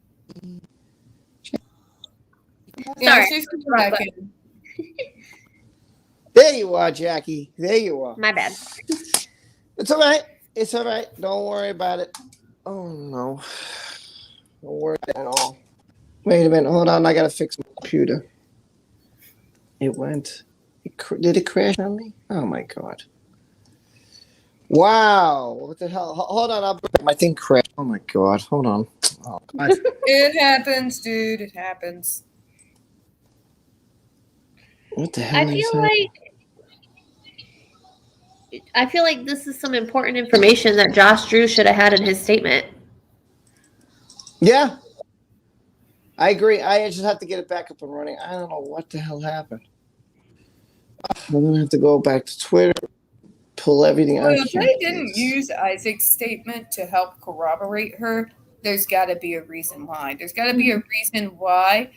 Yeah, Sorry. she's back in. There you are, Jackie. There you are. My bad. It's all right. It's all right. Don't worry about it. Oh, no. Don't worry at all. Wait a minute. Hold on. I got to fix my computer. It went. Did it crash on me? Oh, my God. Wow. What the hell? Hold on. My thing crashed. Oh, my God. Hold on. Oh, God. It happens, dude. It happens. What the hell? I feel like this is some important information that Josh Drew should have had in his statement. Yeah. I agree. I just have to get it back up and running. I don't know what the hell happened. I'm going to have to go back to Twitter, pull everything out. Well, if they didn't use Isaac's statement to help corroborate her, there's got to be a reason why. There's got to be a reason why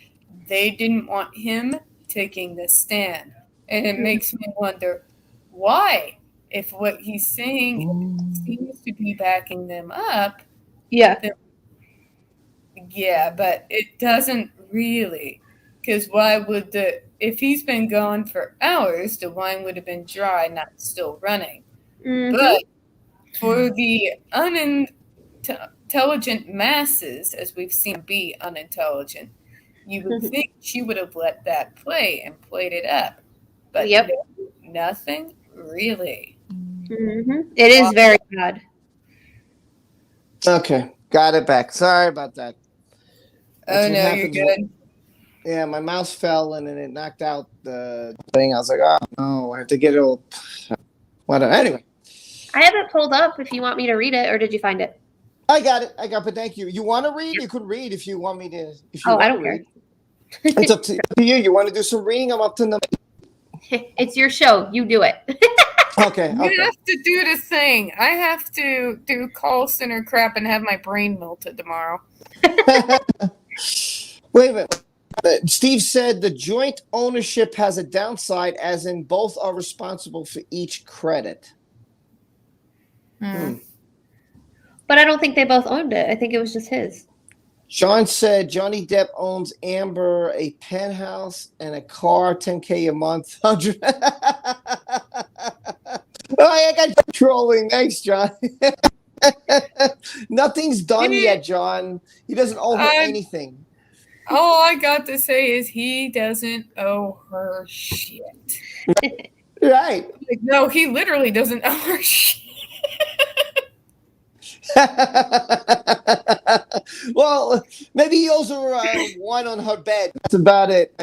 they didn't want him taking the stand. And it makes me wonder, why? If what he's saying seems to be backing them up. Yeah. Yeah, but it doesn't really. Because why would if he's been gone for hours, the wine would have been dry, not still running. Mm-hmm. But for the unintelligent masses, as we've seen be unintelligent, you would think she would have let that play and played it up. But nothing really. Mm-hmm. It is very bad. Okay, got it back. Sorry about that. Oh, no, you're good. Yeah, my mouse fell and then it knocked out the thing. I was like, oh, no, I have to get it all. Whatever. Anyway. I have it pulled up if you want me to read it, or did you find it? I got it. But thank you. You want to read? You could read if you want me to. I don't care. It's up to you. You want to do some reading? I'm up to the. It's your show. You do it. Okay. You have to do the thing. I have to do call center crap and have my brain melted tomorrow. Wait a minute. Steve said the joint ownership has a downside, as in both are responsible for each credit. But I don't think they both owned it. I think it was just his. Sean said Johnny Depp owns Amber a penthouse and a car, $10K a month. 100. I got trolling. Thanks, John. Nothing's done yet, John. He doesn't owe her anything. All I got to say is he doesn't owe her shit. Right. Like, no, he literally doesn't owe her shit. Well, maybe he owes her one on her bed. That's about it.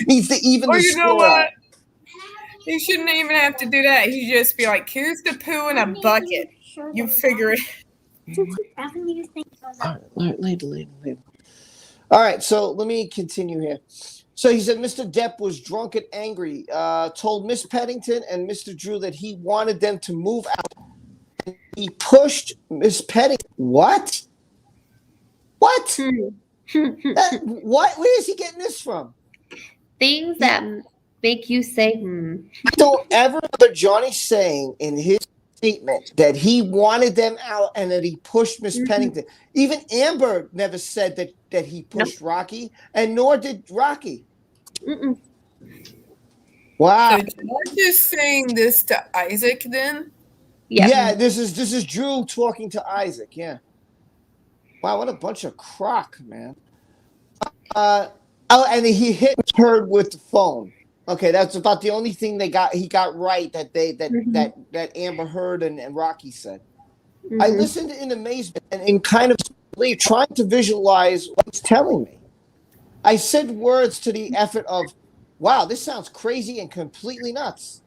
Needs to even the you know score what? out. He shouldn't even have to do that. He should just be like, here's the poo in a bucket. You figure it. Later. All right, so let me continue here. So he said Mr. Depp was drunk and angry, told Miss Peddington and Mr. Drew that he wanted them to move out. He pushed Miss Peddington. What? What? What? Where is he getting this from? Things that make you say, I don't ever remember Johnny saying in his statement that he wanted them out and that he pushed Miss Pennington. Even Amber never said that he pushed Rocky, and nor did Rocky. Wow. So you're just saying this to Isaac then? Yeah, this is Drew talking to Isaac. Yeah. Wow, what a bunch of crock, man. And he hit Heard with the phone. Okay, that's about the only thing he got right that Amber Heard and Rocky said. I listened in amazement and in kind of disbelief, trying to visualize what he's telling me. I said words to the effort of, wow, this sounds crazy and completely nuts.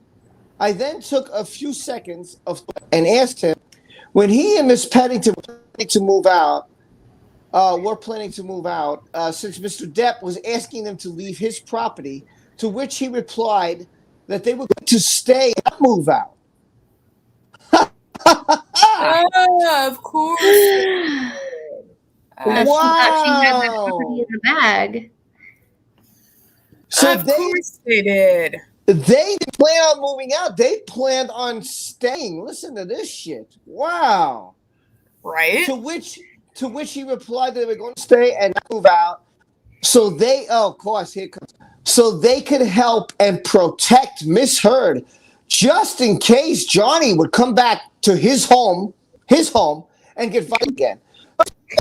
I then took a few seconds and asked him, when he and Miss Pennington were planning to move out, since Mr. Depp was asking them to leave his property, to which he replied that they were going to stay and not move out. Of course. Wow. She had that property in the bag. So of course they did. They didn't plan on moving out. They planned on staying. Listen to this shit. Wow. Right? To which he replied that they were going to stay and not move out. So of course, here comes. So they could help and protect Miss Heard, just in case Johnny would come back to his home, and get fired again.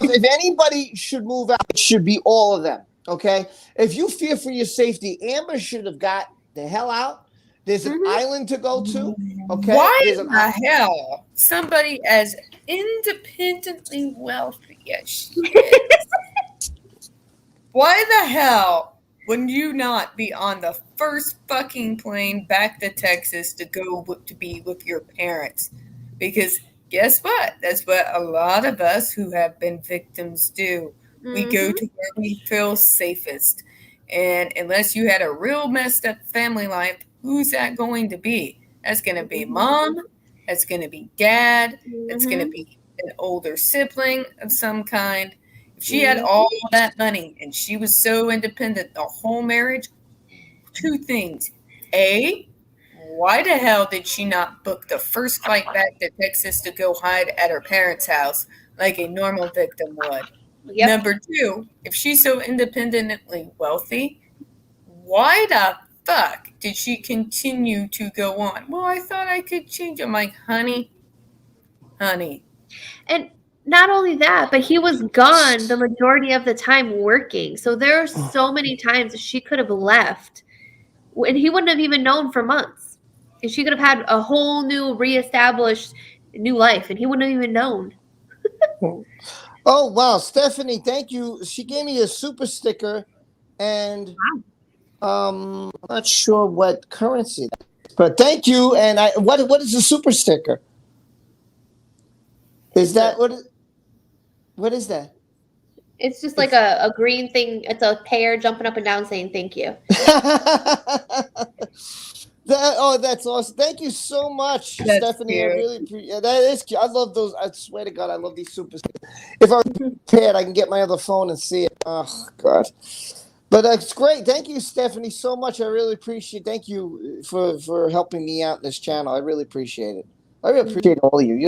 If anybody should move out, it should be all of them. Okay? If you fear for your safety, Amber should have got the hell out. There's an island to go to. Okay? Why the hell somebody as independently wealthy as she is? Why the hell would you not be on the first fucking plane back to Texas to go to be with your parents? Because guess what? That's what a lot of us who have been victims do. We go to where we feel safest. And unless you had a real messed up family life, who's that going to be? That's going to be mom. That's going to be dad. That's going to be an older sibling of some kind. If she had all that money and she was so independent, the whole marriage, two things. A, why the hell did she not book the first flight back to Texas to go hide at her parents' house like a normal victim would? Yep. Number two, if she's so independently wealthy, why the fuck did she continue to go on? Well, I thought I could change. I'm like, honey. And not only that, but he was gone the majority of the time working. So there are so many times she could have left and he wouldn't have even known for months. And she could have had a whole new reestablished new life and he wouldn't have even known. Oh, wow. Stephanie, thank you. She gave me a super sticker and I'm not sure what currency that is, but thank you. And what is a super sticker? Is that what is that? It's just like a green thing. It's a pear jumping up and down saying thank you. That's awesome. Thank you so much, Stephanie. Cute. I really appreciate that. Is cute. I love those. I swear to God, I love these super stickers. If I was prepared, I can get my other phone and see it. Oh, God. But it's great. Thank you, Stephanie, so much. I really appreciate it. Thank you for helping me out in this channel. I really appreciate it. I really appreciate all of you.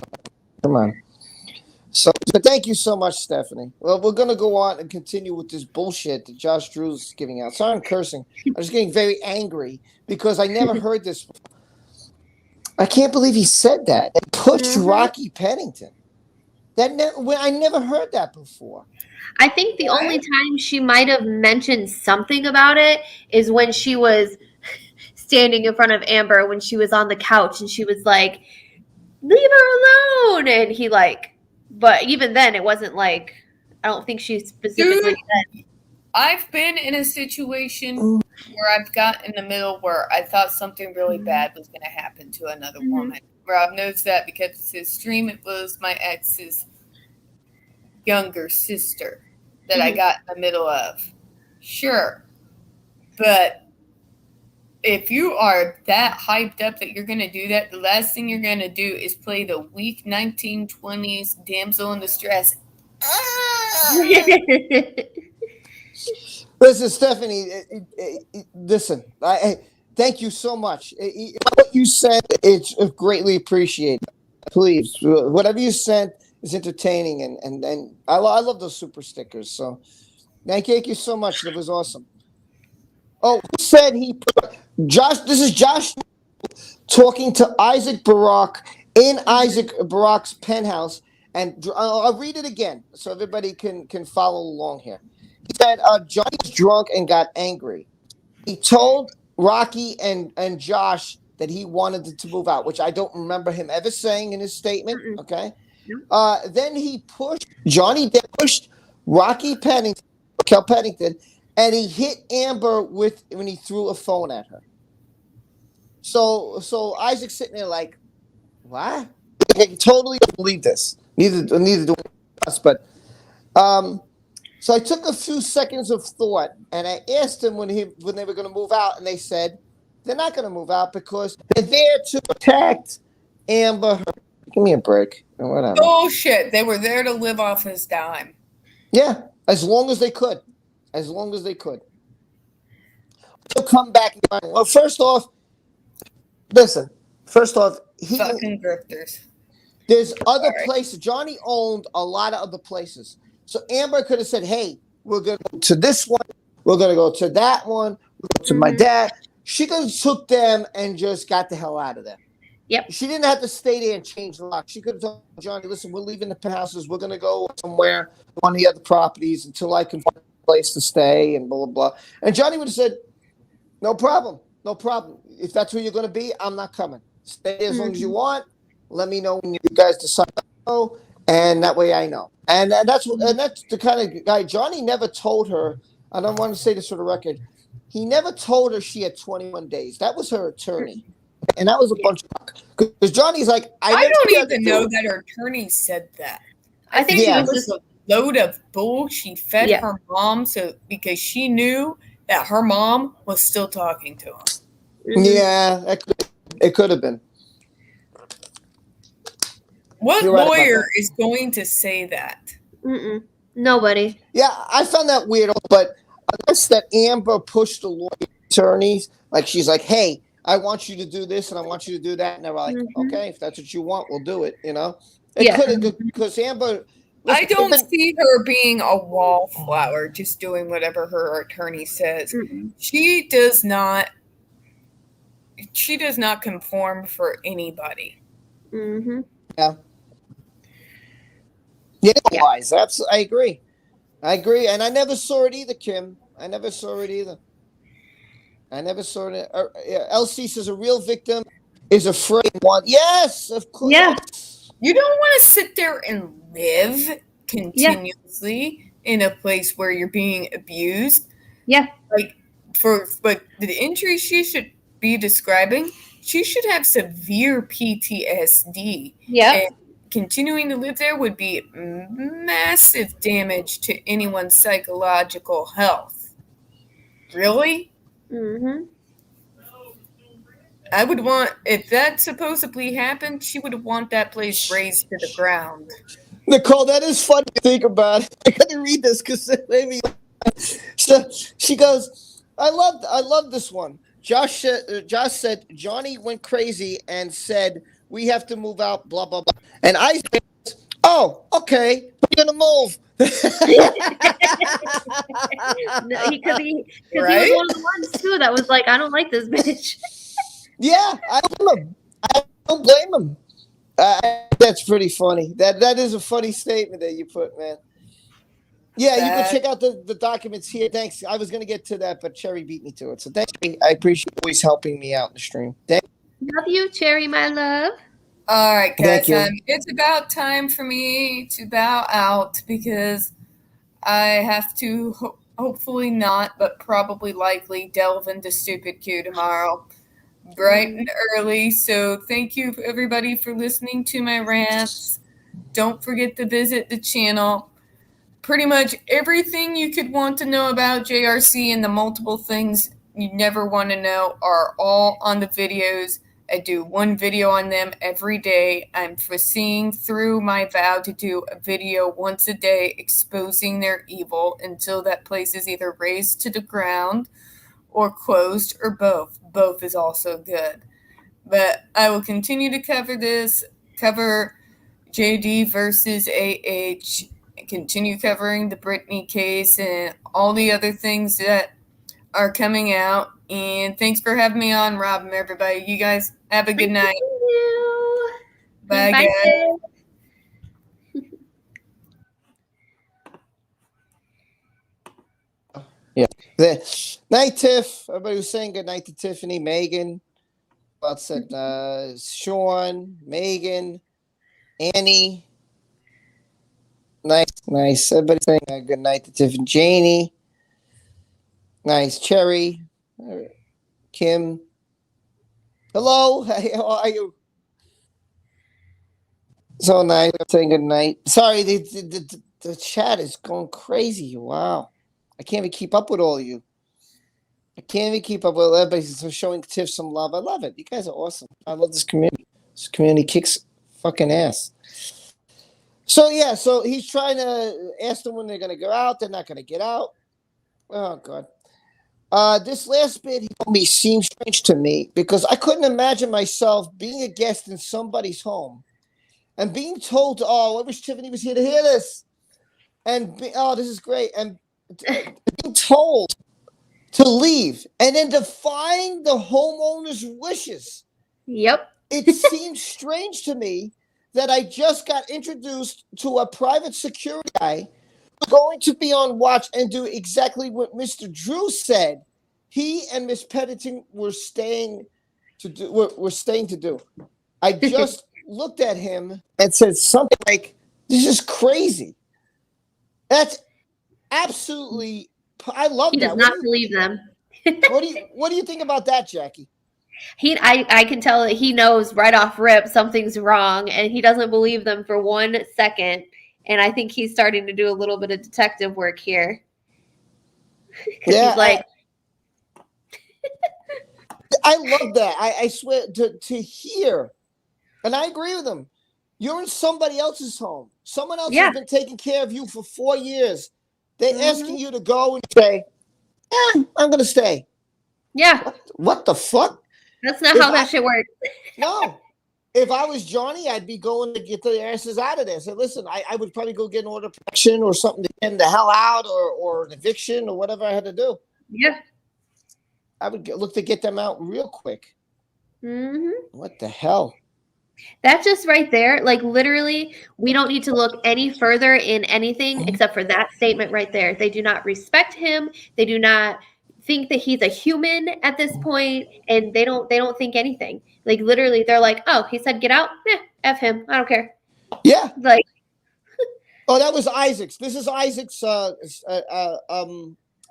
Come on. So thank you so much, Stephanie. Well, we're going to go on and continue with this bullshit that Josh Drew's giving out. Sorry, I'm cursing. I'm just getting very angry because I never heard this before. I can't believe he said that. They pushed Rocky Pennington. I never heard that before. I think the only time she might have mentioned something about it is when she was standing in front of Amber when she was on the couch and she was like, leave her alone. And he but even then it wasn't like, I don't think she specifically said. I've been in a situation where I've got in the middle where I thought something really bad was going to happen to another woman. Rob knows that because it's his stream. It was my ex's younger sister that I got in the middle of. Sure. But if you are that hyped up that you're going to do that, the last thing you're going to do is play the weak 1920s damsel in distress. Listen, Stephanie, listen, thank you so much. What you said, it's greatly appreciated. Please, whatever you sent is entertaining, and I love those super stickers. So thank you so much. That was awesome. Oh, who said Josh? This is Josh talking to Isaac Barak in Isaac Barak's penthouse. And I'll read it again so everybody can follow along here. He said, Johnny was drunk and got angry. He told Rocky and Josh that he wanted to move out, which I don't remember him ever saying in his statement. Mm-mm. Okay. Nope. Then Johnny Depp pushed Rocky Pennington, Kel Pennington, and he hit Amber when he threw a phone at her. So Isaac's sitting there like, what? I totally don't believe this. Neither do us. But so I took a few seconds of thought, and I asked him when they were going to move out, and they said they're not going to move out because they're there to protect Amber. Give me a break or whatever. Bullshit. They were there to live off his dime. Yeah, as long as they could. As long as they could. He'll come back. Well, first off, listen. First off, fucking grifters. There's other places. Johnny owned a lot of other places. So Amber could have said, hey, we're going to go to this one. We're going to go to that one. We'll go to my dad. She could have took them and just got the hell out of there. Yep. She didn't have to stay there and change the lock. She could have told Johnny, listen, we're leaving the penthouses. We're going to go somewhere on the other properties until I can find a place to stay and blah, blah, blah. And Johnny would have said, no problem. No problem. If that's where you're going to be, I'm not coming. Stay there as long as you want. Let me know when you guys decide to go, and that way I know. And that's the kind of guy. Johnny never told her. I don't want to say this for the record. He never told her she had 21 days. That was her attorney, and that was a bunch of because Johnny's like, I don't even know that her attorney said that. I think she was just a load of bull. She fed her mom because she knew that her mom was still talking to him. Yeah, it could have been. What lawyer is going to say that? Nobody. Yeah, I found that weird, but I guess that Amber pushed the lawyer attorneys. Like, she's like, hey, I want you to do this and I want you to do that. And they're like, okay, if that's what you want, we'll do it, you know? It could have, because Amber... Listen, I don't see her being a wallflower, just doing whatever her attorney says. She does not conform for anybody. Yeah. Yeah, wise. I agree. And I never saw it either, Kim. I never saw it. LC says a real victim is afraid one. Yes, of course. Yeah. You don't want to sit there and live continuously in a place where you're being abused. Yeah. But the injury she should be describing, she should have severe PTSD. Yeah. And continuing to live there would be massive damage to anyone's psychological health. Really? I would want, if that supposedly happened, she would want that place razed to the ground. Nicole, that is funny to think about. I got to read this because it made me. So she goes, I love this one. Josh said Johnny went crazy and said we have to move out. Blah blah blah. And I said, oh, okay, we're gonna move. Because he was one of the ones too that was like, I don't like this bitch. Yeah, I don't blame him. That's pretty funny. That is a funny statement that you put, man. Yeah, you can check out the documents here. Thanks. I was going to get to that, but Cherry beat me to it. So thank you. I appreciate you always helping me out in the stream. Love you, Cherry, my love. All right, guys. It's about time for me to bow out because I have to hopefully not, but probably likely delve into Stupid Q tomorrow. Bright and early. So thank you, everybody, for listening to my rants. Don't forget to visit the channel. Pretty much everything you could want to know about JRC and the multiple things you never want to know are all on the videos. I do one video on them every day. I'm foreseeing through my vow to do a video once a day exposing their evil until that place is either razed to the ground or closed or both. Both is also good. But I will continue to cover JD versus AH, continue covering the Britney case and all the other things that are coming out. And thanks for having me on, Rob, and everybody. You guys have a good night. Bye, Bye, guys. Tiff. Yeah. Night, Tiff. Everybody was saying good night to Tiffany, Megan. What's it? Sean, Megan, Annie. Nice. Everybody saying good night to Tiff and Janie. Nice. Cherry. Kim. Hello. Hey, how are you? So nice. Saying good night. Sorry, the chat is going crazy. Wow. I can't even keep up with all of you. I can't even keep up with everybody showing Tiff some love. I love it. You guys are awesome. I love this community. This community kicks fucking ass. So yeah, so he's trying to ask them when they're gonna go out. They're not gonna get out. Oh god. This last bit he told me seemed strange to me because I couldn't imagine myself being a guest in somebody's home and being told, "Oh, I wish Tiffany was here to hear this," and this is great, and being told to leave and then defying the homeowner's wishes. Yep. It seems strange to me that I just got introduced to a private security guy who's going to be on watch and do exactly what Mr. Drew said he and Miss Pettington were staying to do. I just looked at him and said something like, "This is crazy." That's absolutely. I love He that. does not believe them. What do you think about that, Jackie? I can tell that he knows right off rip something's wrong, and he doesn't believe them for 1 second. And I think he's starting to do a little bit of detective work here. Because he's like, I love that. I swear to hear, and I agree with him. You're in somebody else's home. Someone else has been taking care of you for 4 years. They're asking you to go and say, I'm going to stay. Yeah. What the fuck? That's not how that shit works. No. If I was Johnny, I'd be going to get the asses out of there. So listen, I would probably go get an order of protection or something to get them the hell out or an eviction or whatever I had to do. Yeah. I would look to get them out real quick. Mm-hmm. What the hell? That just right there, like literally, we don't need to look any further in anything except for that statement right there. They do not respect him. They do not think that he's a human at this point, and they don't think anything. Like literally, they're like, "Oh, he said get out. F him. I don't care." Yeah. Like, oh, that was Isaac's. This is Isaac's.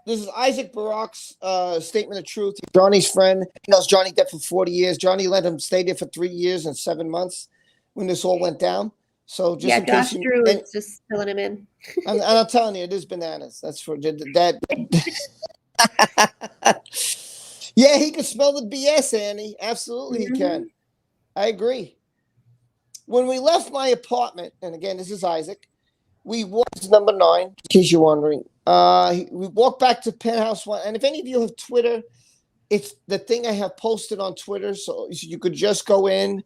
This is Isaac Barak's statement of truth. Johnny's friend. He knows Johnny Depp for 40 years. Johnny let him stay there for 3 years and 7 months when this all went down. So just in Josh case Drew is just filling him in. I'm telling you, it is bananas. That's for that. Yeah, he can smell the BS, Annie. Absolutely, he can. I agree. When we left my apartment, and again, this is Isaac. We walked number 9, in case you're wondering. We walked back to Penthouse 1. And if any of you have Twitter, it's the thing I have posted on Twitter. So you could just go in.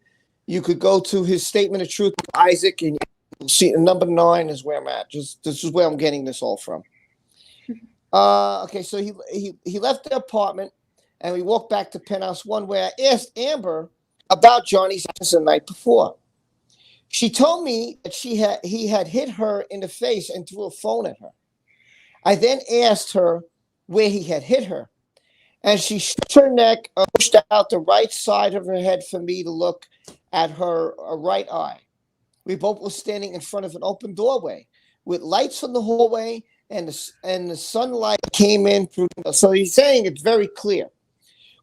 You could go to his statement of truth, Isaac, and you'll see number 9 is where I'm at. This is where I'm getting this all from. Okay, so he left the apartment, and we walked back to Penthouse 1, where I asked Amber about Johnny's actions the night before. She told me that he had hit her in the face and threw a phone at her. I then asked her where he had hit her, and she shook her neck, pushed out the right side of her head for me to look at her right eye. We both were standing in front of an open doorway with lights from the hallway, and the sunlight came in through. So he's saying it's very clear,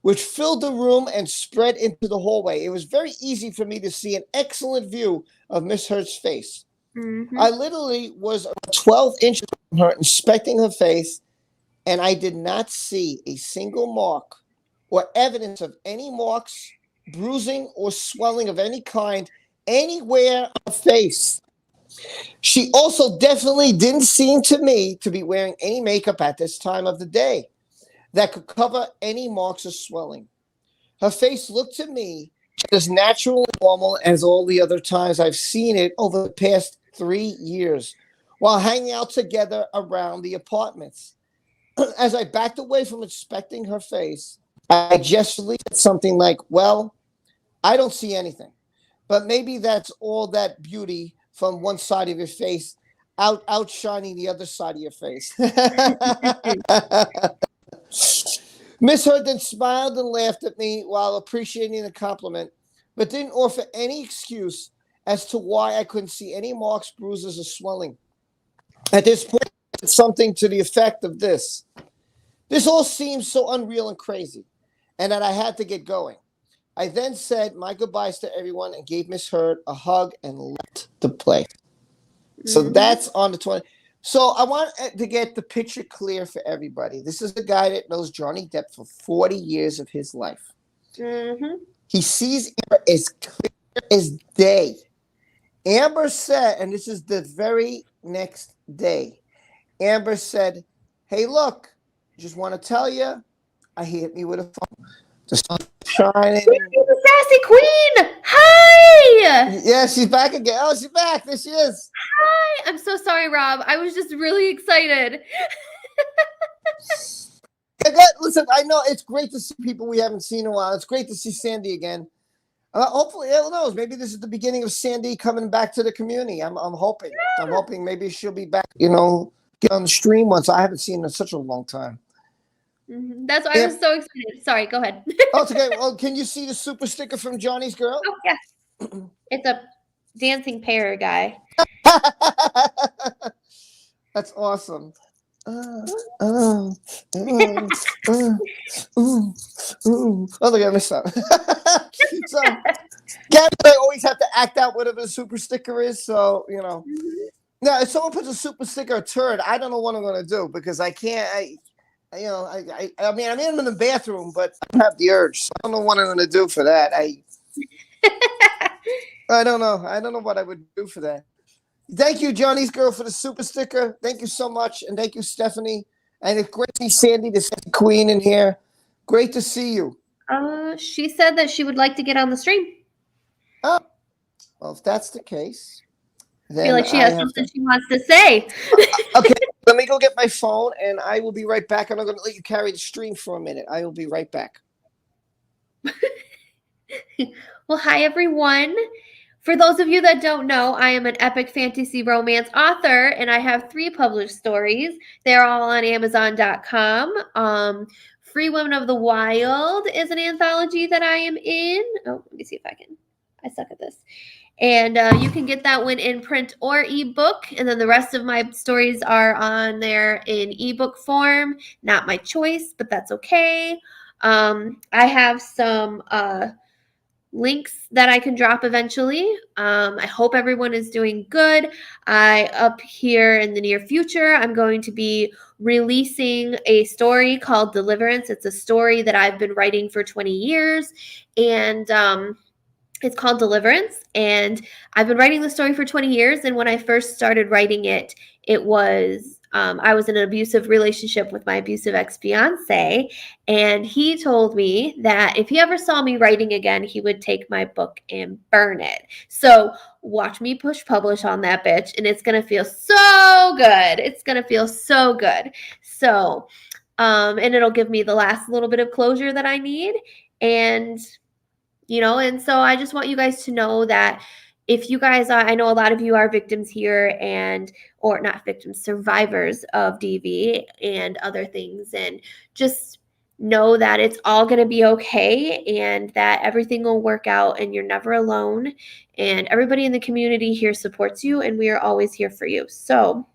which filled the room and spread into the hallway. It was very easy for me to see an excellent view of Miss Hurt's face. I literally was 12 inches from her, inspecting her face, and I did not see a single mark or evidence of any marks, bruising, or swelling of any kind anywhere on her face. She also definitely didn't seem to me to be wearing any makeup at this time of the day that could cover any marks or swelling. Her face looked to me as natural and normal as all the other times I've seen it over the past 3 years while hanging out together around the apartments. As I backed away from inspecting her face, I gestured something like, "Well, I don't see anything." but maybe that's all that beauty from one side of your face outshining the other side of your face. Miss Hood then smiled and laughed at me while appreciating the compliment, but didn't offer any excuse as to why I couldn't see any marks, bruises, or swelling. At this point, it's something to the effect of this. This all seems so unreal and crazy, and that I had to get going. I then said my goodbyes to everyone and gave Miss Heard a hug and left the place. So that's on the 20th. So I want to get the picture clear for everybody. This is the guy that knows Johnny Depp for 40 years of his life. He sees Amber as clear as day. Amber said, and this is the very next day, Amber said, "Hey, look, just want to tell you, I hit me with a phone. The sun's shining." The sassy queen! Hi! Yeah, she's back again. Oh, she's back. There she is. Hi! I'm so sorry, Rob. I was just really excited. Listen, I know it's great to see people we haven't seen in a while. It's great to see Sandy again. Hopefully, who knows? Maybe this is the beginning of Sandy coming back to the community. I'm hoping. Yeah. I'm hoping maybe she'll be back, get on the stream once. I haven't seen her in such a long time. That's why I was so excited. Sorry, go ahead. Oh, it's okay. Well, can you see the super sticker from Johnny's girl? Oh, yes. It's a dancing pear guy. That's awesome. Oh, look, I missed that. So, Gabby, I always have to act out whatever the super sticker is. So, now if someone puts a super sticker, a turd, I don't know what I'm going to do because I can't. I mean, I'm in the bathroom, but I don't have the urge. So I don't know what I'm going to do for that. I don't know. I don't know what I would do for that. Thank you, Johnny's girl, for the super sticker. Thank you so much. And thank you, Stephanie. And it's great to see Sandy, the queen, in here. Great to see you. She said that she would like to get on the stream. Oh, well, if that's the case, then I feel like she has something she wants to say. Okay, let me go get my phone, and I will be right back. I'm not going to let you carry the stream for a minute. I will be right back. Well, hi, everyone. For those of you that don't know, I am an epic fantasy romance author, and I have 3 published stories. They're all on Amazon.com. Free Women of the Wild is an anthology that I am in. Oh, let me see if I suck at this. And you can get that one in print or ebook. And then the rest of my stories are on there in ebook form. Not my choice, but that's okay. I have some links that I can drop eventually. I hope everyone is doing good. Up here in the near future, I'm going to be releasing a story called Deliverance. It's a story that I've been writing for 20 years. And it's called Deliverance, and I've been writing the story for 20 years. And when I first started writing it, it was I was in an abusive relationship with my abusive ex-fiance, and he told me that if he ever saw me writing again, he would take my book and burn it. So watch me push publish on that bitch, and it's gonna feel so good. It's gonna feel so good. So, and it'll give me the last little bit of closure that I need, and so I just want you guys to know that if you guys are, I know a lot of you are victims here or not victims, survivors of DV and other things. And just know that it's all going to be okay and that everything will work out and you're never alone. And everybody in the community here supports you and we are always here for you. So,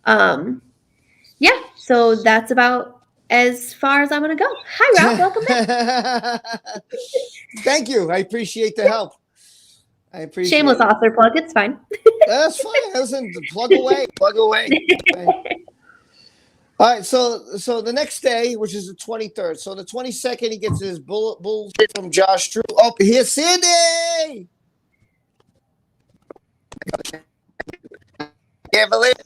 yeah, so that's about as far as I'm going to go. Hi, Rob. Welcome back. Thank you. I appreciate the help. I appreciate Shameless author plug. It's fine. That's fine. Listen, plug away. Plug away. Okay. All right. So the next day, which is the 23rd. So the 22nd, he gets his bullshit from Josh True. Oh, here's Cindy. Can't believe it.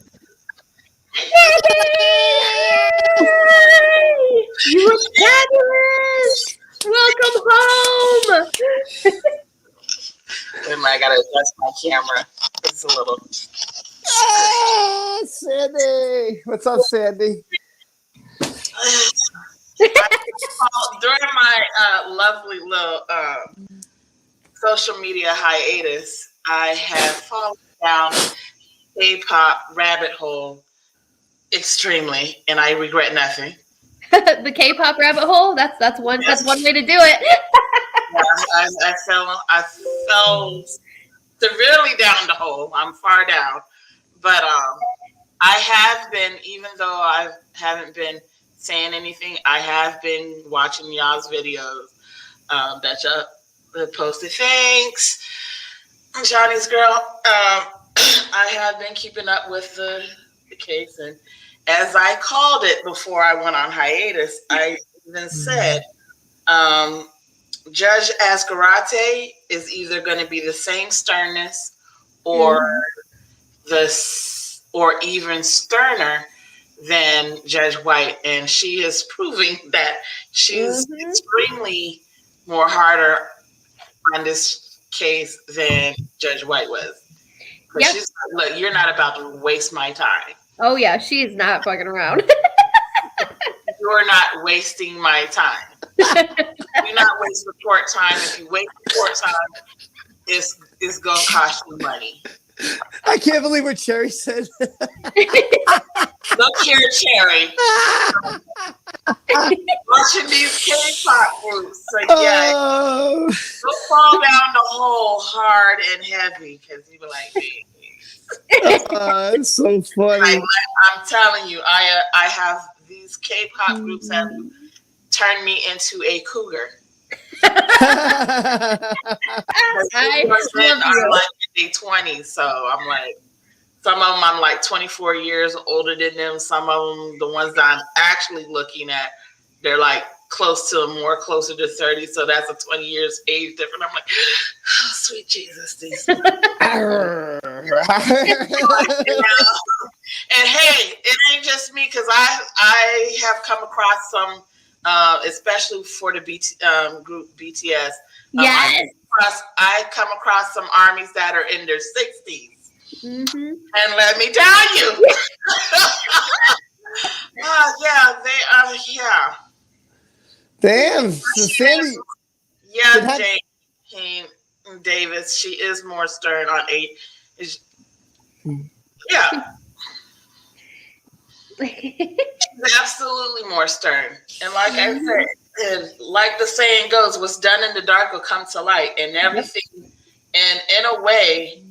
You look fabulous! Welcome home! Wait a minute, I gotta adjust my camera. It's a little. Ah, Sandy! What's up, Sandy? During my lovely little social media hiatus, I have fallen down K-pop rabbit hole extremely, and I regret nothing. The K-pop rabbit hole. That's one way to do it. Yeah, I fell severely down the hole. I'm far down, but I have been, even though I haven't been saying anything, I have been watching y'all's videos that y'all posted. Thanks, Johnny's girl. I have been keeping up with the case, and as I called it before I went on hiatus, I even said Judge Ascarate is either going to be the same sternness or or even sterner than Judge White, and she is proving that she's extremely more harder on this case than Judge White was. Yep. She's like, look, you're not about to waste my time. Oh yeah, she is not fucking around. You're not wasting my time. You're not wasting court time. If you waste court time, it's gonna cost you money. I can't believe what Cherry said. Look here, Cherry. Watching these K-pop groups. So yeah, don't fall down the hole hard and heavy because you be like, it's so funny. I'm telling you, I have these K-pop groups have turned me into a cougar. I are like in their 20s, so I'm like, some of them I'm like 24 years older than them. Some of them, the ones that I'm actually looking at, they're like closer to 30, so that's a 20 years age difference. I'm like, oh, sweet Jesus, these. And hey, it ain't just me, because I have come across some, especially for the group BTS. Yes. I come across some armies that are in their 60s. And let me tell you, yeah, they are. Yeah. Damn, Sandy. Yeah, Jane Davis. She is more stern on age. Yeah. She's absolutely more stern. And like I said, and like the saying goes, what's done in the dark will come to light, and everything. And in a way,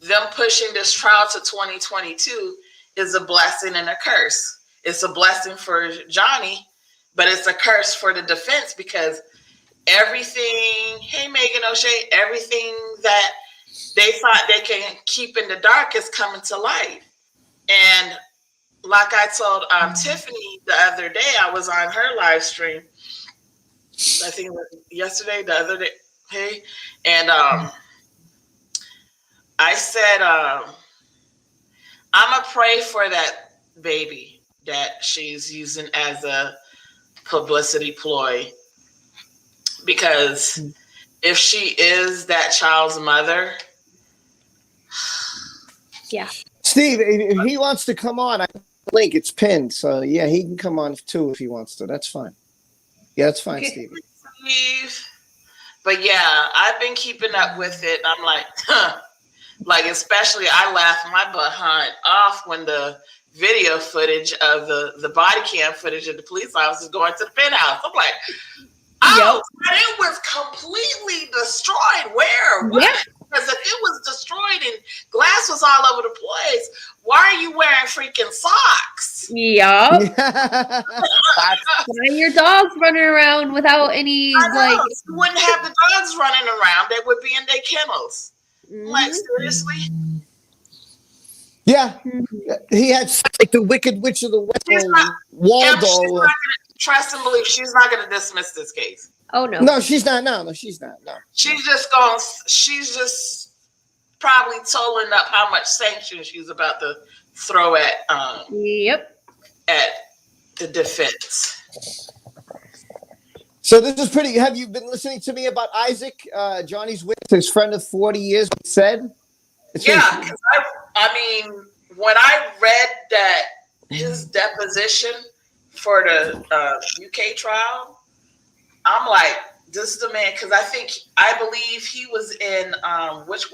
them pushing this trial to 2022 is a blessing and a curse. It's a blessing for Johnny, but it's a curse for the defense, because everything, hey Megan O'Shea, everything that they thought they can keep in the dark is coming to light. And like I told Tiffany the other day, I was on her live stream. I think it was yesterday, the other day. Hey, and I said, I'm going to pray for that baby that she's using as a publicity ploy. Because if she is that child's mother. Yeah. Steve, if he wants to come on, I link, it's pinned. So yeah, he can come on too if he wants to. That's fine. Yeah, that's fine, Steve. But yeah, I've been keeping up with it. I'm like, like, especially I laughed my behind off when the video footage of the body cam footage of the police officers going to the penthouse. I'm like, oh, it was completely destroyed. Where? What? Yeah. Because if it was destroyed and glass was all over the place, why are you wearing freaking socks? Yup. Why your dog's running around without any, like... You wouldn't have the dogs running around. They would be in their kennels. Like, seriously? Yeah. He had like the Wicked Witch of the West, Waldo. Trust and believe she's not going to dismiss this case. Oh, no. No, she's not. No, she's not. No. She's just probably totaling up how much sanctions she's about to throw at at the defense. So this is pretty. Have you been listening to me about Isaac, Johnny's witness, his friend of 40 years, said? Yeah, because I mean, when I read that his deposition for the UK trial, I'm like, this is the man, because I believe he was in which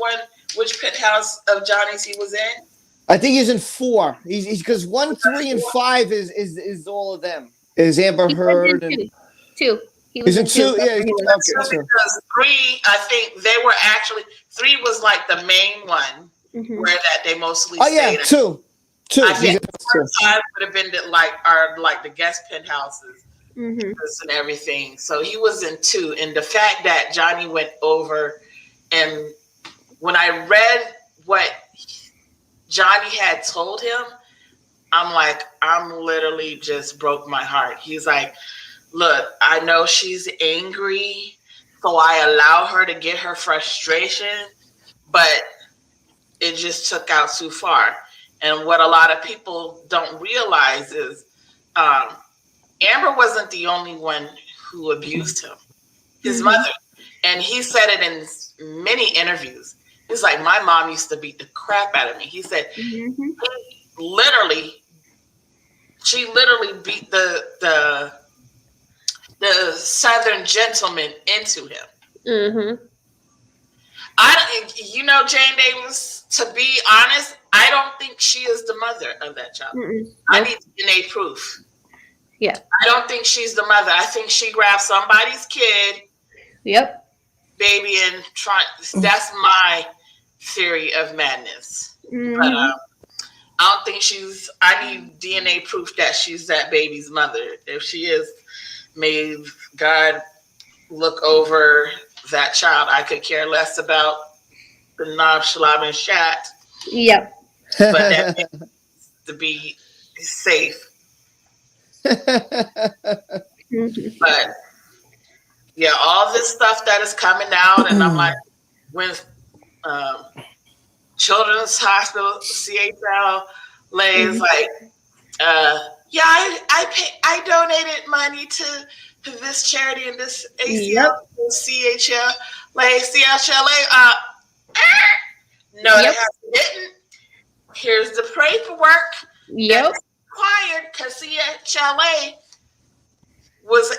penthouse of Johnny's he was in? I think he's in 4. He's because 1, 3, and 5 is all of them. Is Amber Heard and 2. He's in 2. Yeah, He was okay. So. Because 3, I think they were actually 3 was like the main one where that they mostly stayed. Oh yeah, 2. I think 5 would have been the guest penthouses and everything. So he was in 2, and the fact that Johnny went over, and when I read what Johnny had told him, I'm literally just broke my heart. He's like, look, I know she's angry, so I allow her to get her frustration, but it just took out too far. And what a lot of people don't realize is Amber wasn't the only one who abused him, his mother. And he said it in many interviews. He's like, my mom used to beat the crap out of me. He said, she literally beat the Southern gentleman into him. Jane Davis, to be honest, I don't think she is the mother of that child. I need DNA proof. Yeah. I don't think she's the mother. I think she grabbed somebody's kid. Yep. Baby, and that's my theory of madness. But I don't think I need DNA proof that she's that baby's mother. If she is, may God look over that child. I could care less about the knob, schlab, and shat. Yep. But that needs to be safe. But yeah, all this stuff that is coming out, and I'm like, when Children's Hospital CHL lays like, I donated money to this charity and this ACL, CHL, CHLA. No, it didn't. Here's the paperwork. Yep. Required because CHLA was.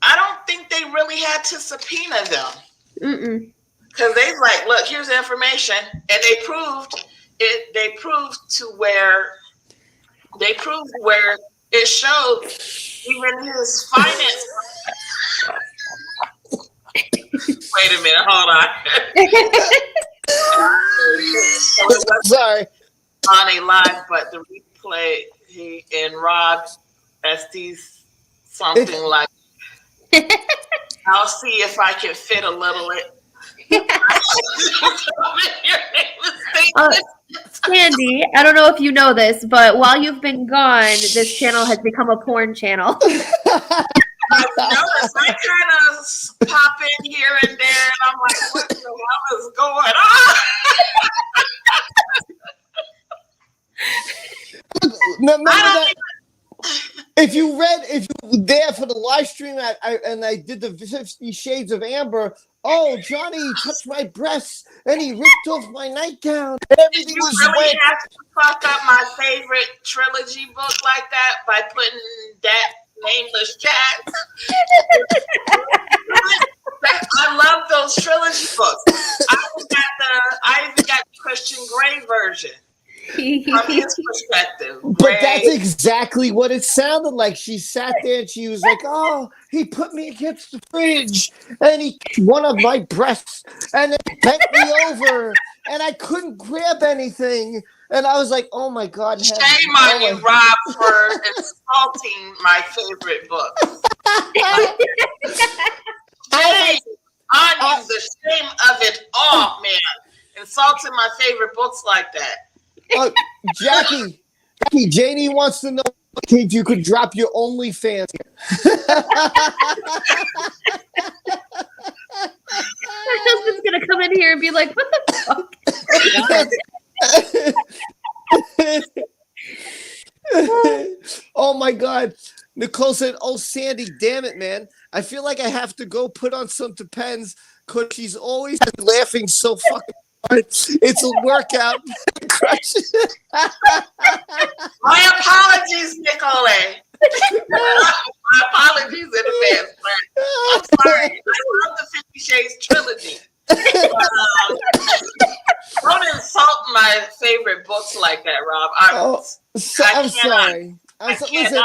I don't think they really had to subpoena them. Because they like, look, here's the information, and they proved it. They proved where it showed even his finance. Wait a minute, hold on. Sorry. On a live, but the replay and Rob SD's something like. I'll see if I can fit a little it. Sandy, I don't know if you know this, but while you've been gone, this channel has become a porn channel. I've noticed I kind of pop in here and there, and I'm like, what the hell is going on? Remember that? If you were there for the live stream, I did the 50 Shades of Amber. Oh, Johnny touched my breasts and he ripped off my nightgown. Everything was really wet. Have to fuck up my favorite trilogy book like that by putting that nameless chat. I love those trilogy books. I even got the Christian Grey version. From his perspective. But that's exactly what it sounded like. She sat there and she was like, oh, he put me against the fridge and he took one of my breasts and then bent me over and I couldn't grab anything. And I was like, oh my God. Shame on you, Rob, for insulting my favorite book. Shame on you, the shame of it all, man. Insulting my favorite books like that. Jackie, Janie wants to know if you could drop your OnlyFans. My husband's gonna come in here and be like, "What the fuck?" Oh my God! Nicole said, "Oh Sandy, damn it, man! I feel like I have to go put on some Depends because she's always laughing so fucking." It's a workout. My apologies, Nicole. My apologies in advance. I'm sorry. I love the 50 Shades trilogy. Don't insult my favorite books like that, Rob. I'm sorry. Listen,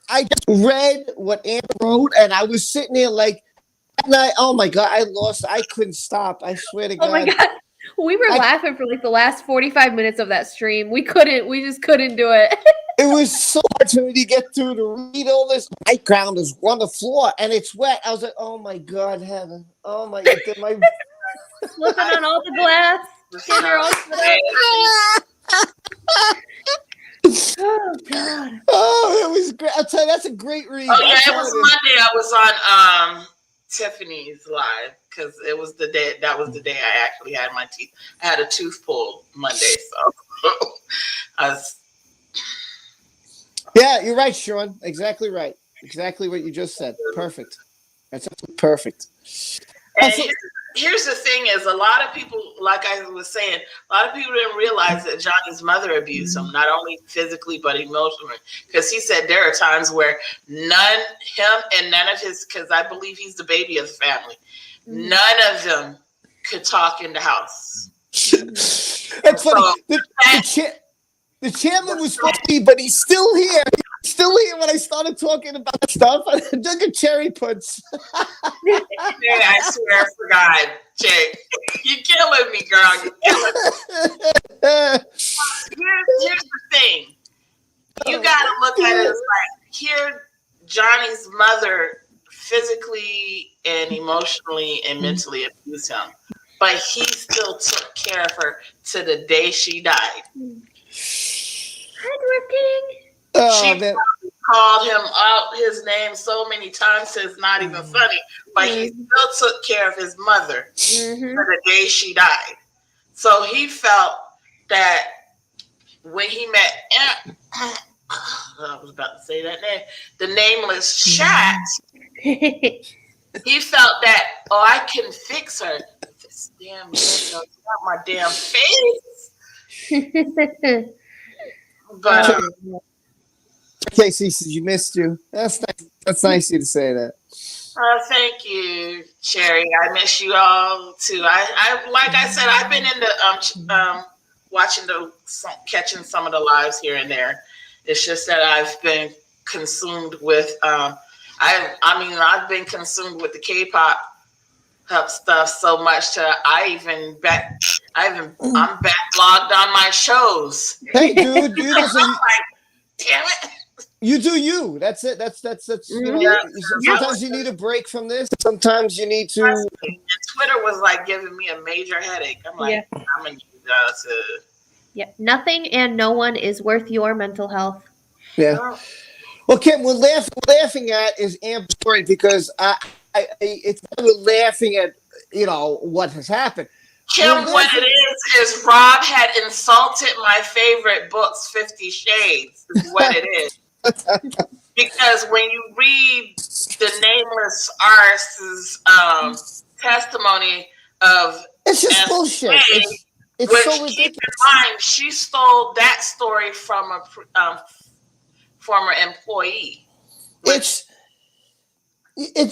I just read what Amber wrote, and I was sitting there like, and oh my God, I couldn't stop. I swear to God. Oh my God. We were laughing for like the last 45 minutes of that stream. We just couldn't do it. It was so hard for me to get through to read all this. My ground is on the floor and it's wet. I was like, oh my God, heaven. Oh my God. Slipping on all the glass. Getting her all Oh God. Oh, it was great. I'll tell you, that's a great read. Oh yeah, it was Monday. I was on Tiffany's live because it was the day. That was the day I actually had my teeth. I had a tooth pulled Monday, so I was. Yeah, you're right, Sean. Exactly right. Exactly what you just said. Perfect. That's perfect. And here's the thing: is a lot of people, like I was saying, a lot of people didn't realize that Johnny's mother abused him, not only physically but emotionally. Because he said there are times where him and none of his, because I believe he's the baby of the family, none of them could talk in the house. That's funny. The chairman was supposed to be, but he's still here. He's still here when I started talking about stuff. I took a cherry punch. Yeah, I swear for God, Jake, you're killing me, girl. You're killing me. Here's the thing. You got to look at it as like, here, Johnny's mother physically and emotionally and mentally abused him, but he still took care of her to the day she died. She called him out his name so many times it's not even funny, but he still took care of his mother for the day she died. So he felt that when he met I was about to say that name, the nameless chat, he felt that, I can fix her. This damn man got my damn face. But Casey says you missed you. That's nice. That's nice of you to say that. Thank you, Cherry. I miss you all too. I like I said, I've been in the watching catching some of the lives here and there. It's just that I've been consumed with I've been consumed with the K-pop stuff so much to I'm backlogged on my shows. Hey, dude, you I'm like, damn it. You do you. That's it. That's you know, sometimes you need a break from this. Sometimes you need to. And Twitter was like giving me a major headache. I'm like, I'm gonna use that to. Yeah, nothing and no one is worth your mental health. Yeah. Well, Kim, we're laughing at is Amber's story because we're laughing at what has happened. Kim, what it is Rob had insulted my favorite books, 50 Shades, is what it is. Because when you read the nameless artist's testimony of it's just bullshit. It's so ridiculous. Keep in mind, she stole that story from a former employee. It's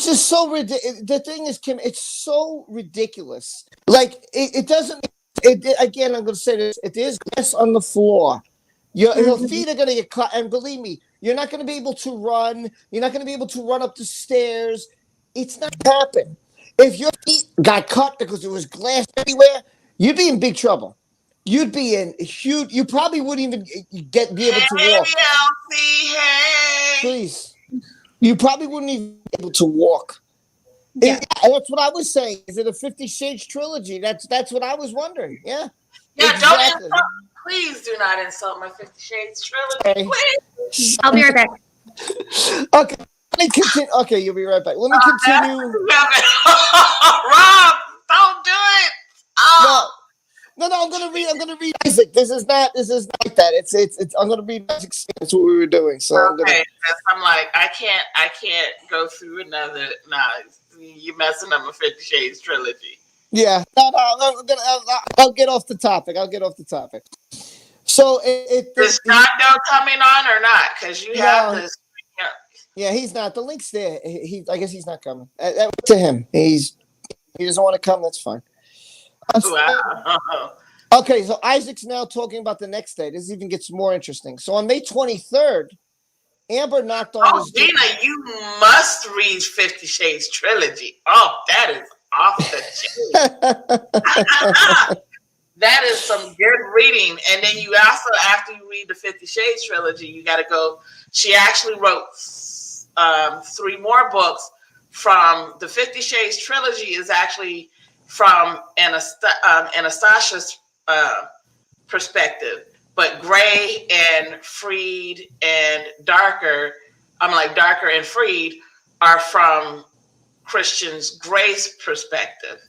just so ridiculous. The thing is, Kim, it's so ridiculous. Like it doesn't. Again, I'm going to say this: it is glass on the floor. Your feet are going to get cut, and believe me, you're not going to be able to run. You're not going to be able to run up the stairs. It's not happening. If your feet got cut because there was glass everywhere, you'd be in big trouble. You'd be in huge. You probably wouldn't even be able to walk. Hey. Please, you probably wouldn't even be able to walk. Yeah. That's what I was saying. Is it a 50 Shades trilogy? That's what I was wondering. Yeah. Yeah. Exactly. Please do not insult my 50 Shades trilogy. Please. I'll be right back. Okay. Let me continue. Okay, you'll be right back. Let me continue. Rob, don't do it. Oh. No. I'm gonna read Isaac. This is not that. It's. I'm gonna read Isaac. That's what we were doing. So okay. I'm like, I can't go through another. Nah, you're messing up my 50 Shades trilogy. Yeah. No. I'll get off the topic. So is John Doe coming on or not? Because you have this. Yeah, he's not. The link's there. I guess he's not coming. To him, he doesn't want to come. That's fine. Wow. Okay, so Isaac's now talking about the next day. This even gets more interesting. So on May 23rd, Amber knocked on Oh, his door. Gina, you must read 50 Shades trilogy. Oh, that is off the chain. That is some good reading. And then you also, after you read the 50 Shades trilogy, you got to go. She actually wrote 3 more books from the 50 Shades trilogy. Is actually from Anastasia's perspective, but Gray and Freed and Darker, Darker and Freed are from Christian's Gray's perspective.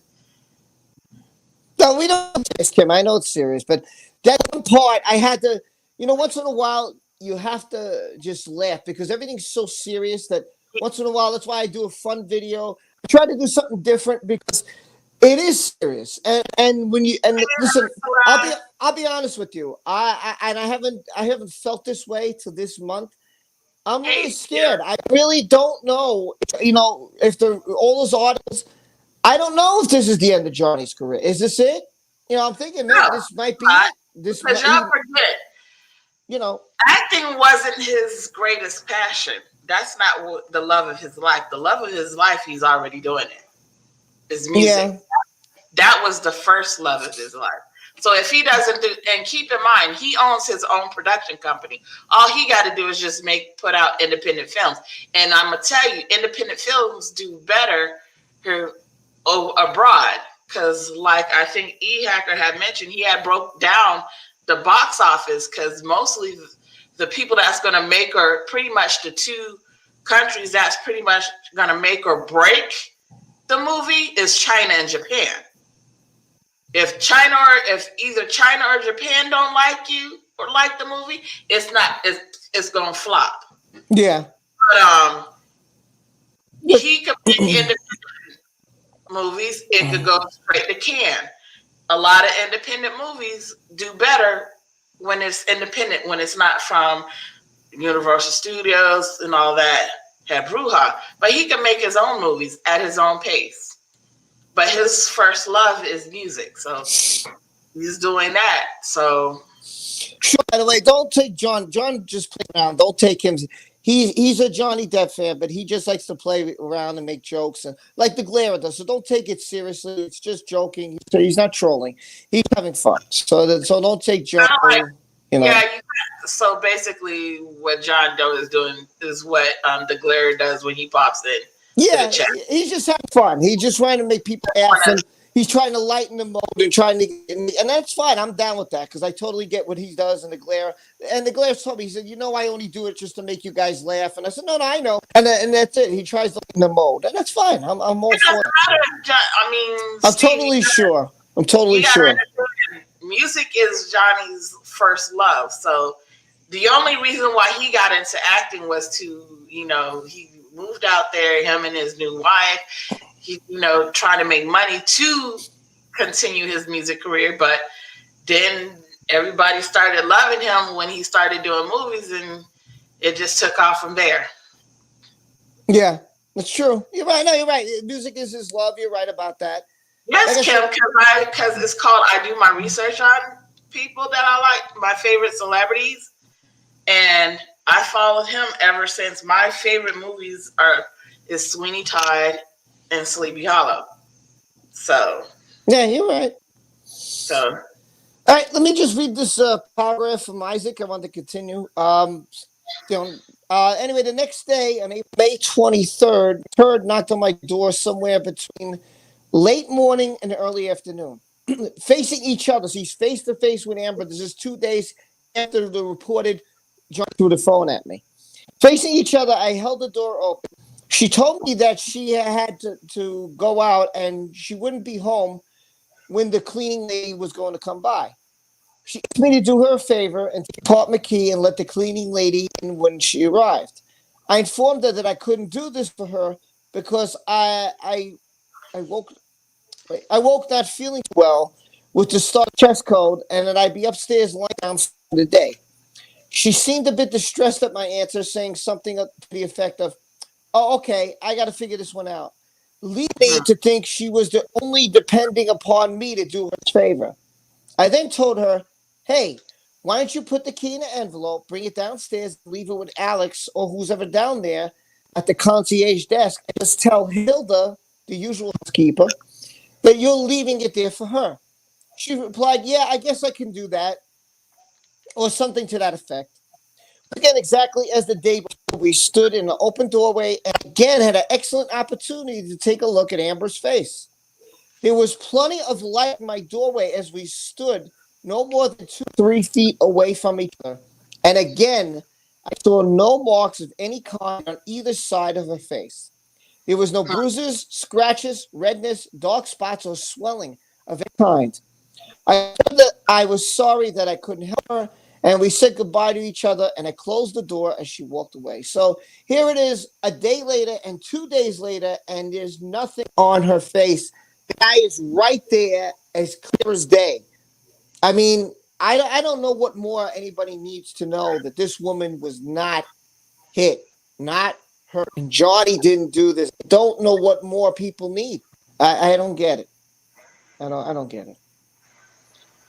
No, we don't, Kim. I know it's serious, but that one part I had to, once in a while you have to just laugh because everything's so serious that once in a while, that's why I do a fun video. I try to do something different because it is serious. And when you listen, I'll be honest with you. I haven't felt this way till this month. I'm really scared. I really don't know. If all those articles. I don't know if this is the end of Johnny's career. Is this it? I'm thinking maybe this might be it. Because y'all forget, acting wasn't his greatest passion. That's not the love of his life. The love of his life, he's already doing it. Is music. Yeah. That was the first love of his life. So if he doesn't do, and keep in mind, he owns his own production company. All he got to do is just put out independent films. And I'm gonna tell you, independent films do better here abroad, because like I think E-Hacker had mentioned, he had broke down the box office because mostly the people that's going to make, or pretty much the 2 countries that's pretty much going to make or break the movie is China and Japan. If either China or Japan don't like you or like the movie, it's going to flop. Yeah. But he could make independent movies, it could go straight to Cannes. A lot of independent movies do better when it's independent, when it's not from Universal Studios and all that had Bruja. But he can make his own movies at his own pace. But his first love is music, so he's doing that. So, sure, by the way, don't take John. John just play around. Don't take him. He's a Johnny Depp fan, but he just likes to play around and make jokes, and like the Glare does. So don't take it seriously. It's just joking. He's not trolling. He's having fun. So don't take John. Yeah. So basically, what John Doe is doing is what the Glare does when he pops in. Yeah, he's just having fun. He's just trying to make people laugh, and he's trying to lighten the mood and and that's fine. I'm down with that because I totally get what he does in the Glare. And the Glare told me, he said, I only do it just to make you guys laugh. And I said, no, I know. And that's it. He tries to lighten the mood, and that's fine. I'm all for it. I'm totally sure. Music is Johnny's first love. So the only reason why he got into acting was to, he moved out there, him and his new wife, he, trying to make money to continue his music career. But then everybody started loving him when he started doing movies, and it just took off from there. Yeah, that's true. You're right. No, you're right. Music is his love. You're right about that. Yes, Kim, because it's called, I do my research on people that I like, my favorite celebrities. And I followed him ever since. My favorite movies is Sweeney Todd and Sleepy Hollow. So. Yeah, you're right. So. All right, let me just read this paragraph from Isaac. I want to continue. Anyway, the next day, on May 23rd, Turd knocked on my door somewhere between late morning and early afternoon, facing each other. So he's face to face with Amber. This is 2 days after the reported John threw the phone at me. Facing each other, I held the door open. She told me that she had to go out and she wouldn't be home when the cleaning lady was going to come by. She asked me to do her a favor and take part my key and let the cleaning lady in when she arrived. I informed her that I couldn't do this for her because I woke not feeling well with the start chest code, and that I'd be upstairs lying down for the day. She seemed a bit distressed at my answer, saying something to the effect of, "Oh, okay, I got to figure this one out," leading me to think she was only depending upon me to do her a favor. I then told her, "Hey, why don't you put the key in an envelope, bring it downstairs, and leave it with Alex or who's ever down there at the concierge desk, and just tell Hilda, the usual housekeeper, that you're leaving it there for her." She replied, "Yeah, I guess I can do that," or something to that effect. Again, exactly as the day before, we stood in the open doorway and again had an excellent opportunity to take a look at Amber's face. There was plenty of light in my doorway as we stood no more than 2, 3 feet away from each other. And again, I saw no marks of any kind on either side of her face. There was no bruises, scratches, redness, dark spots, or swelling of any kind. I said that I was sorry that I couldn't help her, and we said goodbye to each other, and I closed the door as she walked away. So here it is, a day later and 2 days later, and there's nothing on her face. The guy is right there as clear as day. I mean, I don't know what more anybody needs to know that this woman was not hit, not hurt. And Johnny didn't do this. I don't know what more people need. I don't get it. I don't get it.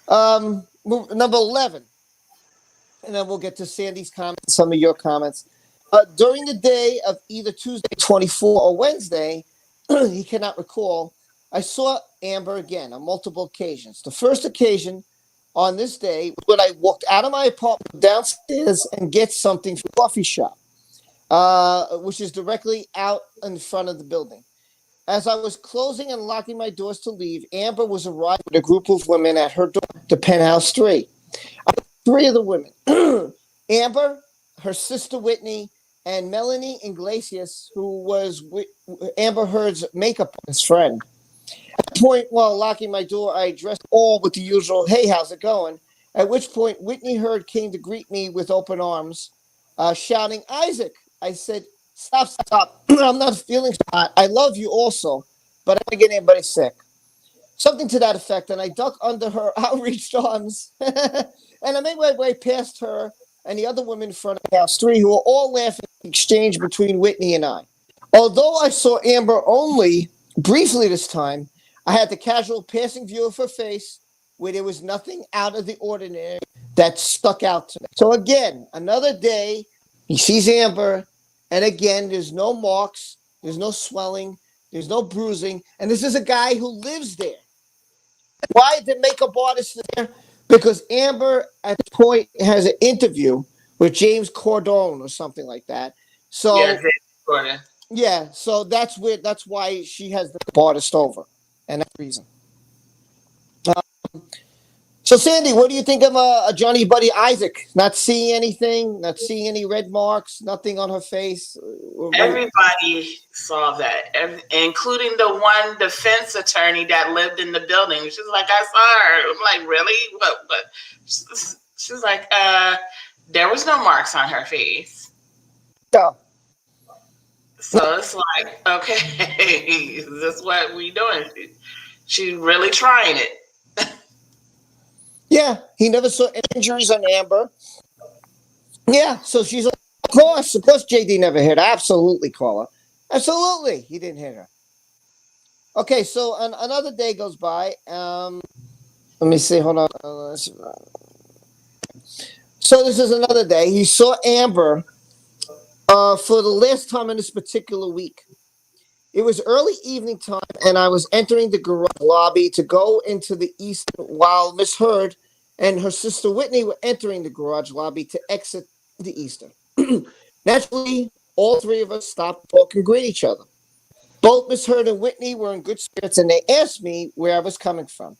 Number 11, and then we'll get to Sandy's comments, some of your comments. During the day of either Tuesday 24 or Wednesday, he cannot recall, I saw Amber again on multiple occasions. The first occasion on this day was when I walked out of my apartment downstairs and get something from the coffee shop, which is directly out in front of the building. As I was closing and locking my doors to leave, Amber was arriving with a group of women at her door to Penthouse 3. Three of the women, Amber, her sister Whitney, and Melanie Iglesias, who was Amber Heard's makeup artist friend. At the point while locking my door, I addressed all with the usual, "Hey, how's it going?" At which point, Whitney Heard came to greet me with open arms, shouting, "Isaac!" I said, "Stop. I'm not feeling so hot. I love you also, but I don't get anybody sick." Something to that effect, and I ducked under her outreached arms, and I made my way past her and the other women in front of House 3, who were all laughing at the exchange between Whitney and I. Although I saw Amber only briefly this time, I had the casual passing view of her face where there was nothing out of the ordinary that stuck out to me. So again, another day, he sees Amber, and again, there's no marks, there's no swelling, there's no bruising, and this is a guy who lives there. Why the makeup artist there? Because Amber at this point has an interview with James Cordone or something like that. So Yeah, James Corden. yeah, so that's why she has the makeup artist over, and that's the reason. So Sandy, what do you think of Johnny Buddy Isaac? Not seeing anything, not seeing any red marks, nothing on her face. Everybody saw that, including the one defense attorney that lived in the building. She's like, "I saw her." I'm like, "Really? What?" She's like, there was no marks on her face." Yeah. So it's like, okay, is this what we doing? She's really trying it. Yeah, he never saw injuries on Amber. Yeah, so she's like, of course, JD never hit her. Absolutely, Carla. Absolutely, he didn't hit her. Okay, so another day goes by. Let me see. Hold on. So this is another day. He saw Amber for the last time in this particular week. It was early evening time, and I was entering the garage lobby to go into the east while Miss Heard and her sister Whitney were entering the garage lobby to exit the eastern. Naturally, all three of us stopped to talk and greet each other. Both Miss Heard and Whitney were in good spirits, and they asked me where I was coming from.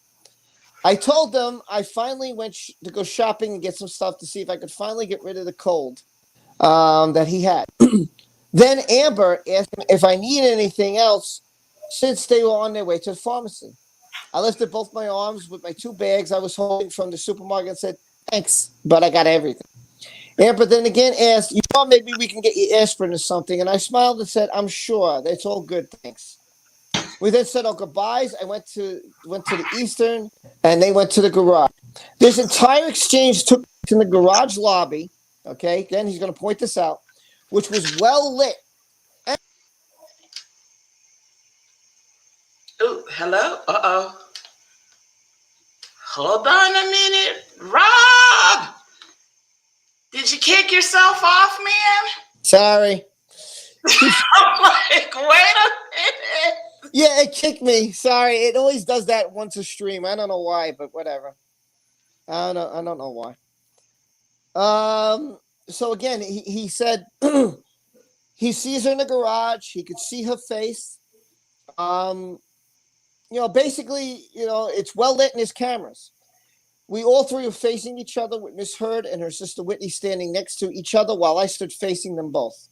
I told them I finally went to go shopping and get some stuff to see if I could finally get rid of the cold that he had. Then Amber asked him if I needed anything else since they were on their way to the pharmacy. I lifted both my arms with my 2 bags I was holding from the supermarket and said, "Thanks, but I got everything." Amber then again asked, "You thought maybe we can get you aspirin or something?" And I smiled and said, "I'm sure. That's all good, thanks." We then said our goodbyes. I went to the eastern, and they went to the garage. This entire exchange took place in the garage lobby, Okay, again, he's going to point this out, which was well lit. Ooh, hello? Uh-oh. Hold on a minute. Rob! Did you kick yourself off, man? Sorry. I'm like, wait a minute. Yeah, it kicked me. Sorry. It always does that once a stream. I don't know why, but whatever. I don't know why. So again, he said he sees her in the garage. He could see her face. Basically, it's well lit in his cameras. We all three were facing each other with Miss Heard and her sister Whitney standing next to each other while I stood facing them both.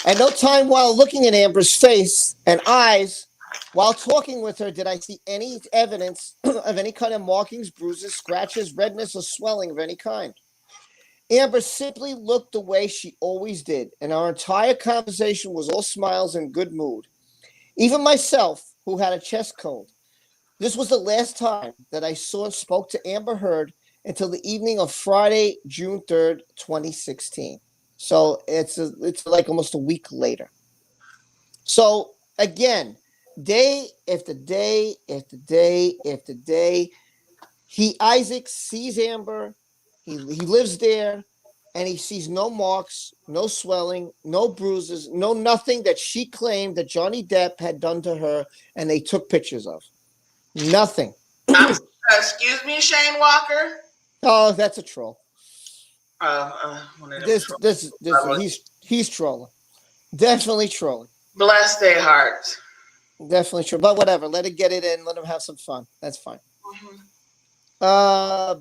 At no time while looking at Amber's face and eyes, while talking with her, did I see any evidence of any kind of markings, bruises, scratches, redness, or swelling of any kind. Amber simply looked the way she always did, and our entire conversation was all smiles and good mood. Even myself, who had a chest cold. This was the last time that I saw and spoke to Amber Heard until the evening of Friday, June 3rd, 2016. So it's like almost a week later. So again, day after day after day after day, Isaac sees Amber. He lives there, and he sees no marks, no swelling, no bruises, no nothing that she claimed that Johnny Depp had done to her, and they took pictures of. Nothing. Excuse me, Shane Walker. Oh, that's a troll. He's trolling. Definitely trolling. Bless their hearts. Definitely true. But whatever. Let it get it in. Let them have some fun. That's fine. Mm-hmm.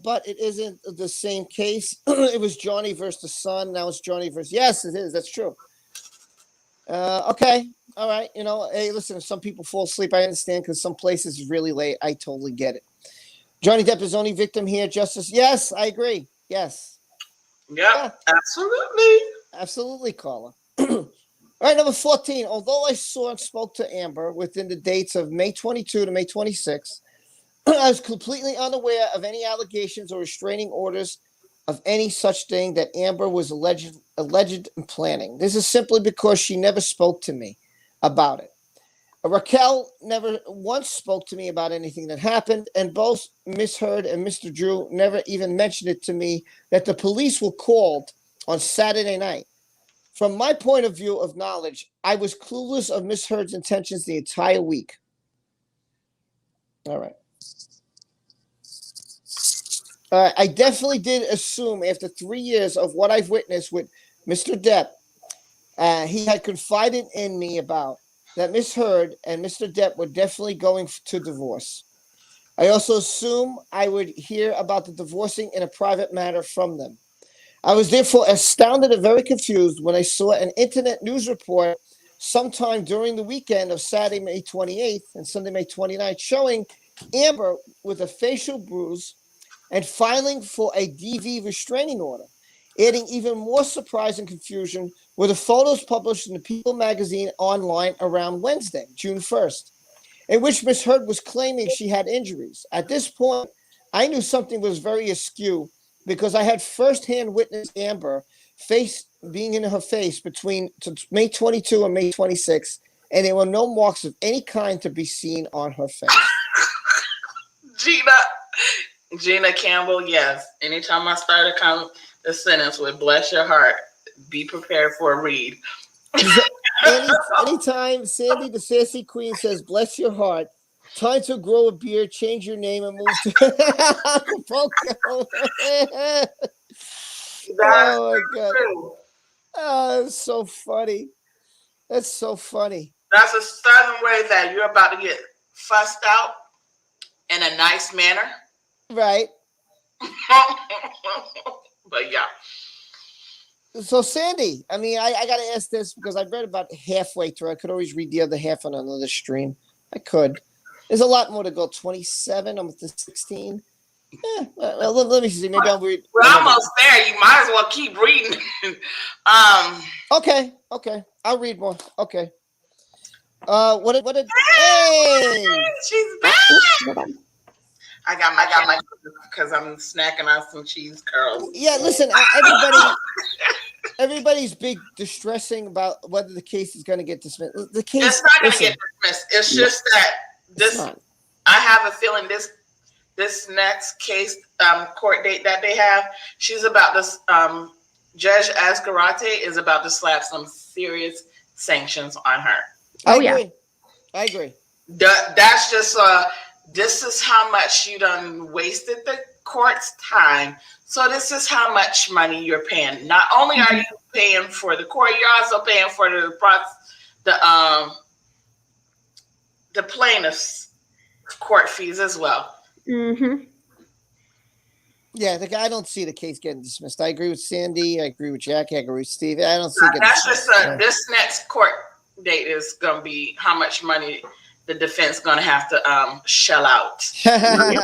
But it isn't the same case. It was Johnny versus the son. Now it's Johnny versus. Yes, it is. That's true. Okay. All right. Hey, listen, if some people fall asleep, I understand because some places is really late. I totally get it. Johnny Depp is only victim here. Justice. Yes, I agree. Yes. Yeah, absolutely. Absolutely, Carla. All right, number 14. Although I saw and spoke to Amber within the dates of May 22 to May 26, I was completely unaware of any allegations or restraining orders of any such thing that Amber was alleged planning. This is simply because she never spoke to me about it. Raquel never once spoke to me about anything that happened, and both Miss Heard and Mr. Drew never even mentioned it to me that the police were called on Saturday night. From my point of view of knowledge, I was clueless of Miss Heard's intentions the entire week. All right. I definitely did assume after 3 years of what I've witnessed with Mr. Depp, he had confided in me about that Miss Heard and Mr. Depp were definitely going to divorce. I also assume I would hear about the divorcing in a private matter from them. I was therefore astounded and very confused when I saw an internet news report sometime during the weekend of Saturday, May 28th and Sunday, May 29th, showing Amber with a facial bruise and filing for a DV restraining order. Adding even more surprise and confusion were the photos published in the People magazine online around Wednesday, June 1st, in which Miss Heard was claiming she had injuries. At this point, I knew something was very askew because I had firsthand witnessed Amber face being in her face between May 22 and May 26, and there were no marks of any kind to be seen on her face. Gina Campbell, yes. Anytime I start a sentence with "bless your heart," be prepared for a read. Anytime Sandy the Sassy Queen says "bless your heart," time to grow a beard, change your name, and move to Acapulco. Oh my God! Oh, that's so funny. That's so funny. That's a southern way that you're about to get fussed out in a nice manner. Right. But yeah. So Sandy, I mean, I got to ask this because I read about halfway through. I could always read the other half on another stream. I could. There's a lot more to go. 27. I'm at the 16. Well, let me see. Maybe I'll read. We're almost there. You might as well keep reading. Okay. I'll read more. Okay. What? Hey! She's back. I got my because I'm snacking on some cheese curls. Yeah, listen, everybody's big distressing about whether the case is going to get dismissed. The case, it's not going to get dismissed. It's just that I have a feeling this next case court date that they have, she's about to Judge Ascarate is about to slap some serious sanctions on her. I agree. That's just this is how much you done wasted the court's time. So this is how much money you're paying. Not only are you paying for the court, you're also paying for the plaintiff's court fees as well. Mm-hmm. Yeah, I don't see the case getting dismissed. I agree with Sandy. I agree with Jackie. I agree with Steve. I don't see it getting dismissed. This next court date is going to be how much money the defense going to have to shell out. And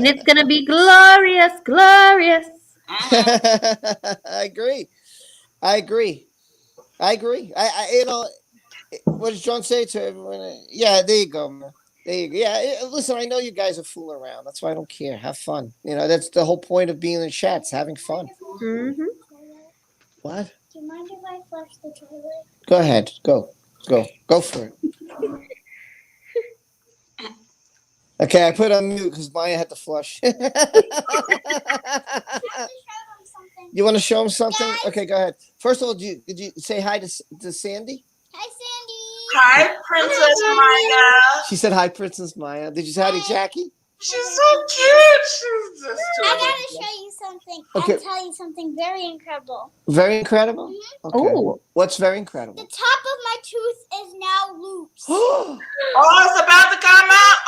it's going to be glorious, glorious. I agree. I what does John say to everyone? Yeah, there you go, man. There you go. Yeah, listen, I know you guys are fooling around. That's why I don't care. Have fun. That's the whole point of being in the chats, having fun. Mm-hmm. What? Do you mind if I flush the toilet? Go ahead. Go for it. Okay, I put on mute because Maya had to flush. You want to show him something? Guys. Okay, go ahead. First of all, did you say hi to Sandy? Hi, Sandy. Hi, Princess Maya. She said hi, Princess Maya. Did you say hi to Jackie? She's so cute. She's just I gotta show you something. Okay. I'll tell you something very incredible. Very incredible? Mm-hmm. Okay. Oh. What's very incredible? The top of my tooth is now loose. Oh, it's about to come out.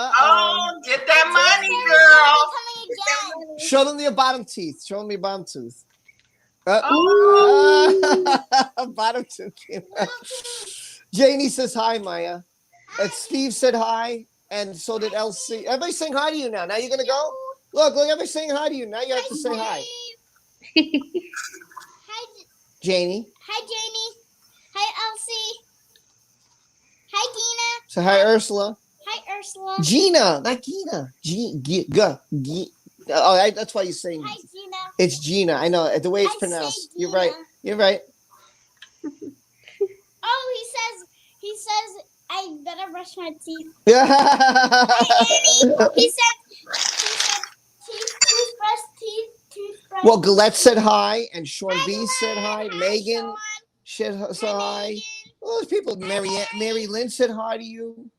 Oh, get that money, girl. Show them your bottom teeth. Show them your bottom tooth. Bottom tooth. Janie says hi, Maya. And Steve said hi, and so did LC. Everybody's saying hi to you now. Now you're gonna go? Look, everybody's saying hi to you. Now you have to say hi. Hi, Janie. Hi, Janie. Hi, Elsie. Hi, Dina. So hi, Ursula. Hi, Ursula. Gina, not Gina. That's why you're saying. Hi, Gina. It's Gina. I know the way it's pronounced. You're right. You're right. Oh, he says, I better brush my teeth. Yeah. He said, toothbrush. Well, Galette said hi, and Sean B said hi. Megan said hi. All those people. Mary Lynn said hi to you.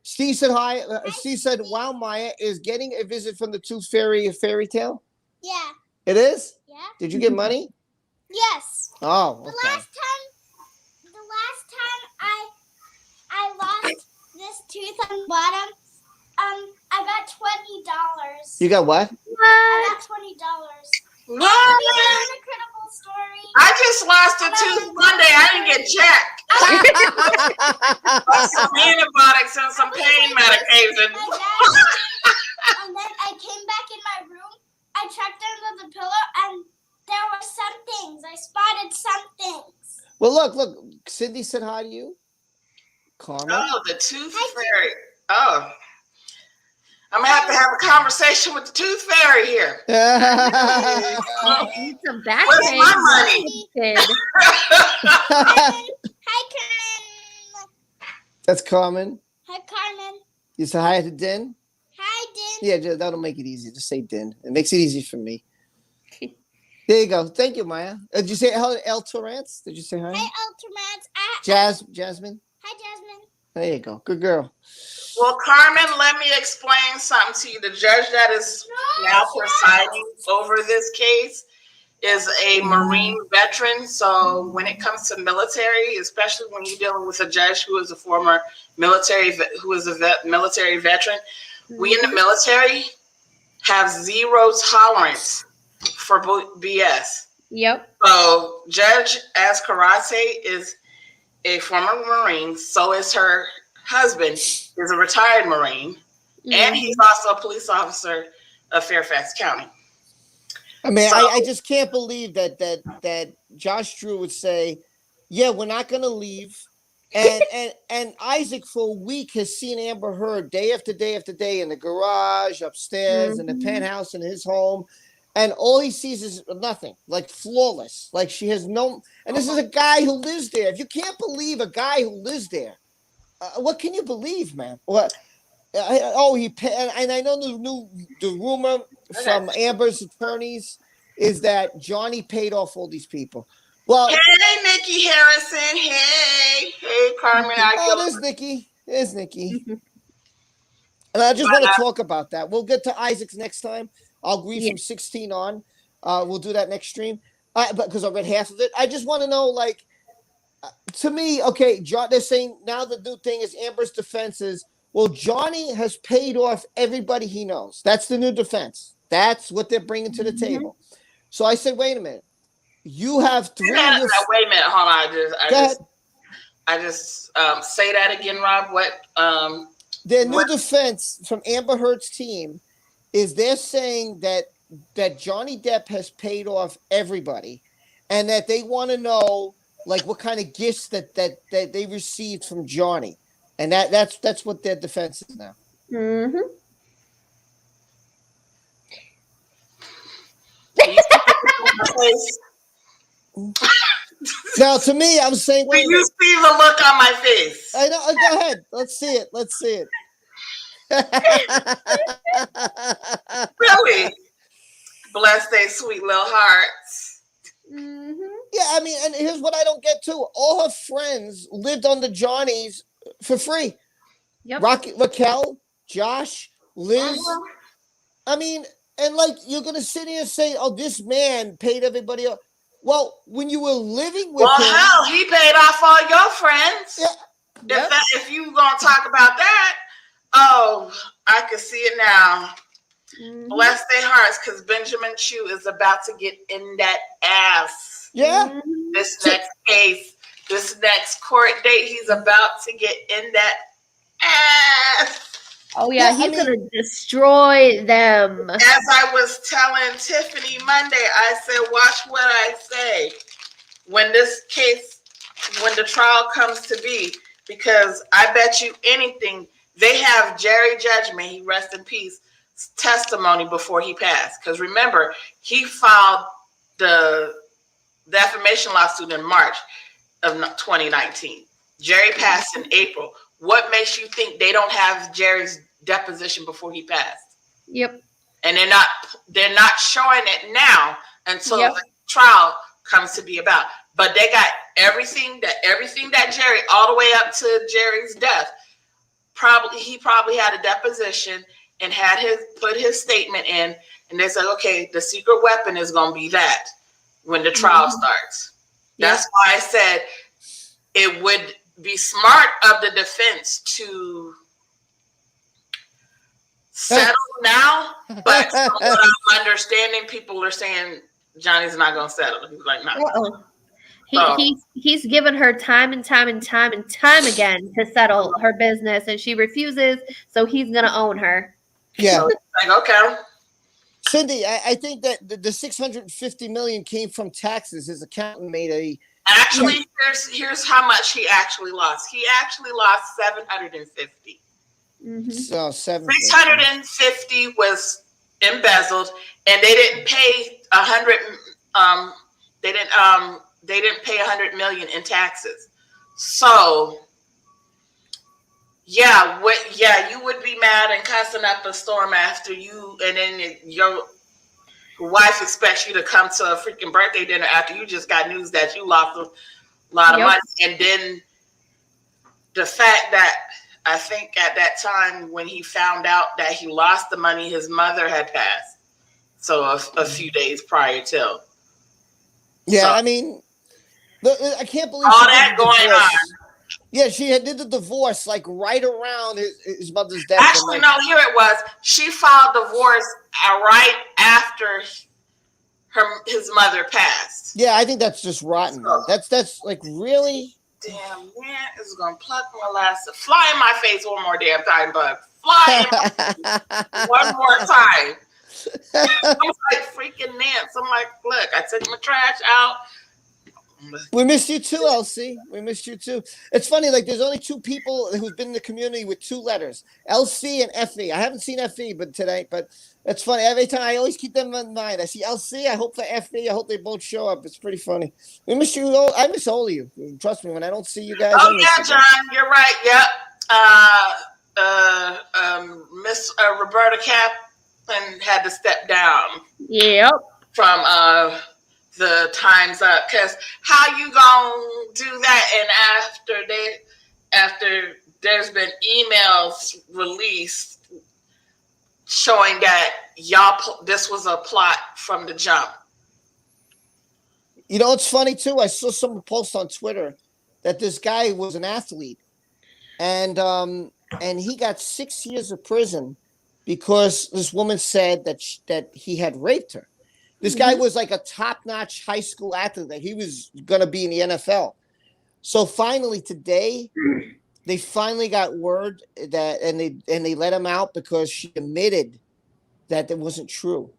Steve said hi. Steve said, "Wow, Maya is getting a visit from the Tooth Fairy. A fairy tale." Yeah. It is. Yeah. Did you get money? Yes. Oh. Okay. The last time I lost this tooth on the bottom, I got $20. You got what? I got $20. What? That's an incredible story. I just lost a tooth Monday. I didn't get checked. Some antibiotics and some pain medication. And then I came back in my room. I checked under the pillow, and there were some things. I spotted some things. Well, look. Cindy said hi to you. Carmen. Oh, the Tooth Fairy. Oh. I'm going to have a conversation with the Tooth Fairy here. Need some back Where's pain. my money? Hi, Carmen. That's Carmen. Hi, Carmen. You say hi to Din? Hi, Din. Yeah, that'll make it easy. Just say Din. It makes it easy for me. There you go. Thank you, Maya. Did you say hello to El Torrance? Did you say hi? Hi, Ultraman. Jasmine? Hi, Jasmine. There you go. Good girl. Well, Carmen, let me explain something to you. The judge that is now presiding over this case is a Marine veteran. So when it comes to military, especially when you're dealing with a judge who is a former military veteran, we in the military have zero tolerance for BS. Yep. So Judge Ascarate is a former Marine. So is her husband, is a retired Marine, and he's also a police officer of Fairfax County. I mean, I just can't believe that Josh Drew would say, "Yeah, we're not going to leave And Isaac for a week has seen Amber Heard day after day after day in the garage, upstairs, in the penthouse, in his home. And all he sees is nothing, like flawless. Like she has no. And this is a guy who lives there. If you can't believe a guy who lives there, what can you believe, man? What? And I know the rumor from Amber's attorneys is that Johnny paid off all these people. Well, hey, Nikki Harrison. Hey, Carmen. There's Nikki. There's Nikki. And I just want to talk about that. We'll get to Isaac's next time. I'll agree from 16 on. We'll do that next stream. But because I read half of it, I just want to know, like, to me, okay, they're saying now the new thing is Amber's defense is, well, Johnny has paid off everybody he knows. That's the new defense. That's what they're bringing to the table. So I said, wait a minute. You have three. Wait a minute, hold on. I just say that again, Rob. What? Their new defense from Amber Heard's team is they're saying that Johnny Depp has paid off everybody, and that they want to know like what kind of gifts that they received from Johnny, and that's what their defense is now. Mm-hmm. Now, to me, I'm saying, wait. You see the look on my face. I know. Go ahead. Let's see it. Really? Bless their sweet little hearts. Mm-hmm. Yeah, I mean, and here's what I don't get too. All her friends lived under Johnny's for free. Yep. Raquel, Josh, Liz. I mean, and like you're gonna sit here and say, "Oh, this man paid everybody else." Well, when you were living with him, hell, he paid off all your friends. Yeah. If you gonna talk about that, oh, I can see it now. Mm-hmm. Bless their hearts, because Benjamin Chew is about to get in that ass. Yeah. This next case, this next court date, he's about to get in that ass. Oh yeah, he's gonna destroy them. As I was telling Tiffany Monday, I said, watch what I say when the trial comes to be, because I bet you anything, they have Jerry Judgment, he rest in peace, testimony before he passed. Because remember, he filed the defamation lawsuit in March of 2019. Jerry passed in April. What makes you think they don't have Jerry's deposition before he passed? Yep. And they're not showing it now until the trial comes to be about. But they got everything that Jerry, all the way up to Jerry's death. He probably had a deposition and had put his statement in, and they said, okay, the secret weapon is going to be that when the trial starts. That's why I said it would be smart of the defense to settle now, but from what I'm understanding, people are saying Johnny's not going to settle. He's like, no. He's given her time and time again to settle her business, and she refuses, so he's going to own her. Yeah. So it's like, okay. Cindy, I think that the $650 million came from taxes. His accountant made a. Actually, here's how much he actually lost. He actually lost 750. Mm-hmm. So 650 was embezzled, and they didn't pay 100. They didn't pay 100 million in taxes. So you would be mad and cussing up a storm after you, and then your wife expects you to come to a freaking birthday dinner after you just got news that you lost a lot of money. And then the fact that I think at that time when he found out that he lost the money, his mother had passed. So a few days prior to. Yeah, so, I mean, I can't believe all that going on. Yeah, she did the divorce like right around his mother's death. Actually, no, here it was. She filed divorce right after his mother passed. Yeah, I think that's just rotten. So, that's like really. Damn, man, is gonna pluck my last. Fly in my face one more damn time, bug. Fly in my face one more time. I'm like freaking Nance. I'm like, look, I took my trash out. We missed you too, LC. We missed you too. It's funny, like there's only two people who've been in the community with two letters, LC and FE. I haven't seen FE, but today, but it's funny. Every time I always keep them in mind. I see LC. I hope for FE. I hope they both show up. It's pretty funny. We miss you all. I miss all of you. Trust me, when I don't see you guys. Oh I miss yeah, you John, you're right. Yep. Miss Roberta Kaplan had to step down. Yep. From the Time's Up, because how you gonna do that? And after there's been emails released showing that this was a plot from the jump. You know, it's funny too. I saw someone post on Twitter that this guy was an athlete, and he got 6 years of prison because this woman said that he had raped her. This guy was like a top-notch high school athlete that he was going to be in the NFL. So finally today, they finally got word that, and they let him out because she admitted that it wasn't true.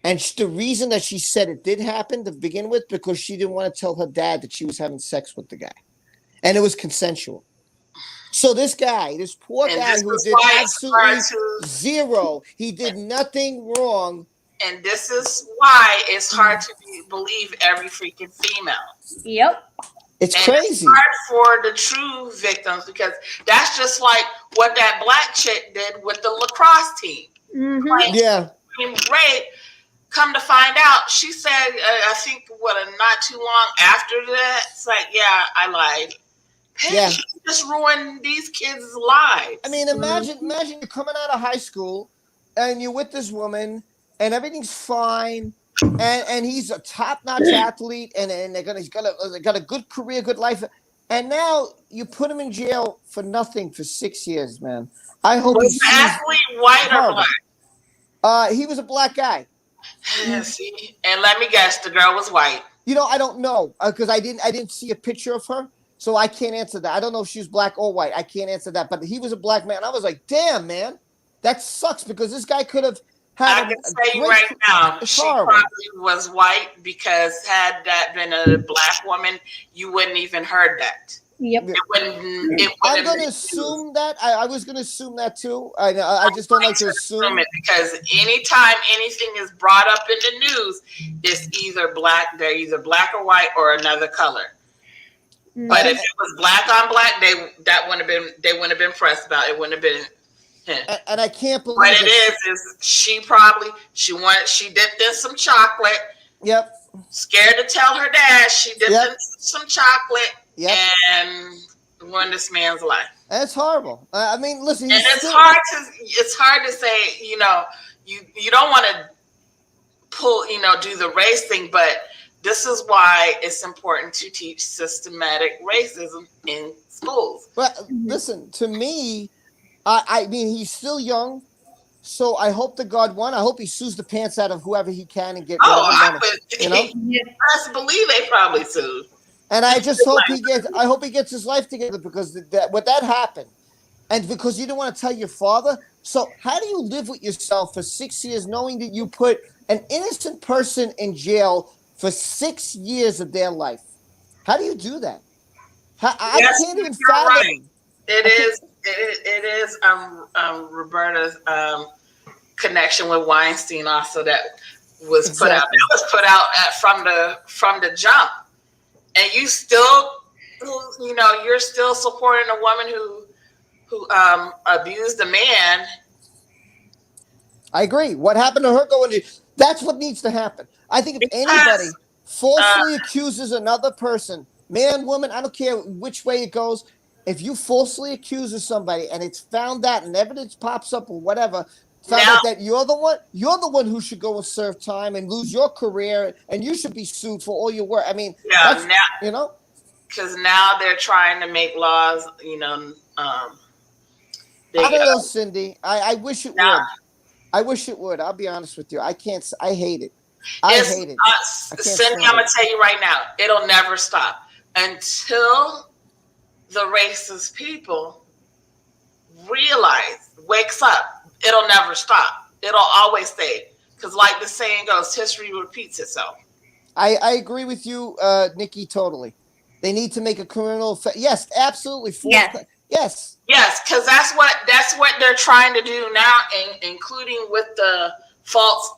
And the reason that she said it did happen to begin with, because she didn't want to tell her dad that she was having sex with the guy. And it was consensual. So this poor guy who did absolutely zero, he did nothing wrong. And this is why it's hard to believe every freaking female. Yep. It's crazy. It's hard for the true victims, because that's just like what that black chick did with the lacrosse team. Mm-hmm. Like, yeah. Rape. Come to find out, she said, I think not too long after that, it's like, yeah, I lied. Hey, yeah. She just ruined these kids' lives. I mean, imagine you're coming out of high school and you're with this woman and everything's fine, and he's a top-notch athlete, and he's got a good career, good life, and now you put him in jail for nothing for 6 years, man. I hope was the athlete white or black? He was a black guy. See, and let me guess, the girl was white. You know, I don't know because I didn't see a picture of her, so I can't answer that. I don't know if she was black or white. I can't answer that. But he was a black man. I was like, damn, man, that sucks because this guy could have. I can say right now, she probably was white, because had that been a black woman, you wouldn't even heard that. Yep. I'm going to assume that. I was going to assume that too. I just don't like to assume it, because anytime anything is brought up in the news, it's either black. They're either black or white or another color. But if it was black on black, they wouldn't have been pressed about it. Wouldn't have been. And I can't believe what it is she dipped in some chocolate. Yep. Scared to tell her dad she dipped in some chocolate. Yep. And ruined this man's life. That's horrible. I mean, listen. And it's hard to say. You know, you don't want to do the race thing, but this is why it's important to teach systematic racism in schools. But listen, to me, I mean, he's still young, so I hope to God, I hope he sues the pants out of whoever he can and get rid of the money. Best believe they probably sued. And I just hope he gets his life together, because that happened, and because you didn't want to tell your father. So how do you live with yourself for 6 years knowing that you put an innocent person in jail for 6 years of their life? How do you do that? I can't even fathom. Right. It is Roberta's connection with Weinstein also that was put out. It was put out from the jump, and you still, you're still supporting a woman who abused a man. I agree. What happened to her that's what needs to happen. I think if anybody falsely accuses another person, man, woman, I don't care which way it goes. If you falsely accuse of somebody and it's found out and evidence pops up or whatever, out that you're the one who should go and serve time and lose your career, and you should be sued for all your work. I mean, because now they're trying to make laws. I don't know, Cindy. I wish it would. I wish it would. I'll be honest with you. I can't. I hate it. I hate it. Cindy, I'm gonna tell you right now, it'll never stop until the racist people wakes up. It'll never stop. It'll always stay. Because like the saying goes, history repeats itself. I agree with you, Nikki, totally. They need to make a criminal. Yes, absolutely. Yes. Yes, because that's what they're trying to do now, including with the false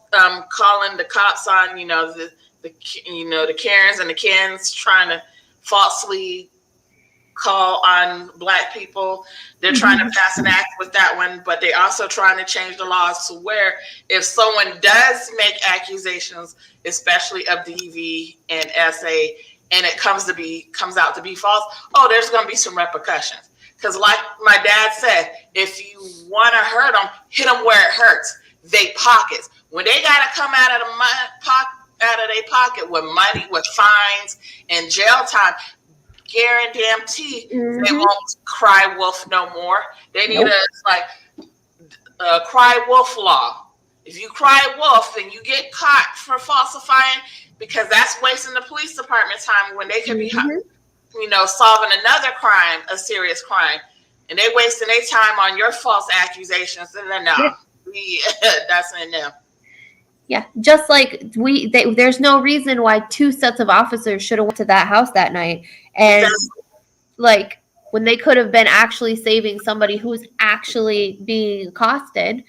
calling the cops on the Karens and the Kens trying to falsely call on Black people. They're trying to pass an act with that one, but they also trying to change the laws to where if someone does make accusations, especially of DV and SA, and it comes out to be false, there's going to be some repercussions. Because like my dad said, if you want to hurt them, hit them where it hurts. They pockets. When they got to come out of their pocket with money, with fines and jail time, guarantee they won't cry wolf no more. They need a cry wolf law. If you cry wolf and you get caught for falsifying, because that's wasting the police department time when they could be solving another crime, a serious crime, and they wasting their time on your false accusations. And then that's in them. Yeah, just like there's no reason why two sets of officers should have went to that house that night, and like when they could have been actually saving somebody who's actually being accosted.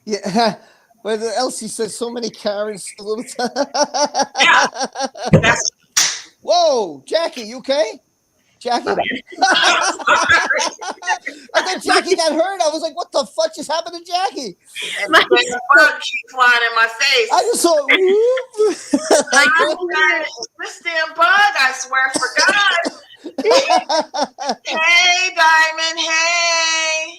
Yeah. But Elsie says so many Karens a little time. Yeah. Whoa, Jackie, you okay? Jackie? I thought Jackie got hurt. I was like, what the fuck just happened to Jackie? My bug keeps flying in my face. I just saw this damn bug, I swear for God. Hey, Diamond, hey.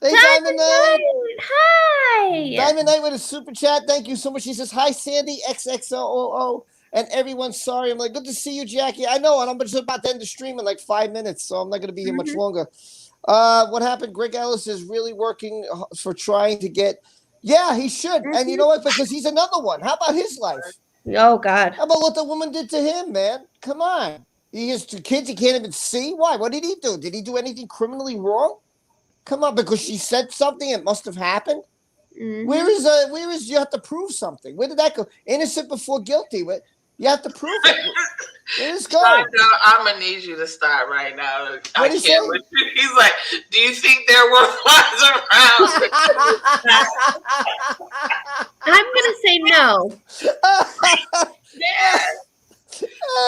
Hey, Diamond Knight. Hi. Diamond Knight with a super chat. Thank you so much. She says, hi, Sandy, XXOO. And everyone, sorry. I'm like, good to see you, Jackie. I know, and I'm just about to end the stream in like 5 minutes, so I'm not going to be here much longer. What happened? Greg Ellis is really working for trying to get. Yeah, he should. And you know what? Because he's another one. How about his life? Oh, God. How about what the woman did to him, man? Come on. He has 2 kids he can't even see. Why? What did he do? Did he do anything criminally wrong? Come on, because she said something, it must have happened. Where is you have to prove something? Where did that go? Innocent before guilty. You have to prove it. Where does it go? I'm gonna need you to start right now. What is it? He's like, do you think there were flies around? I'm gonna say no.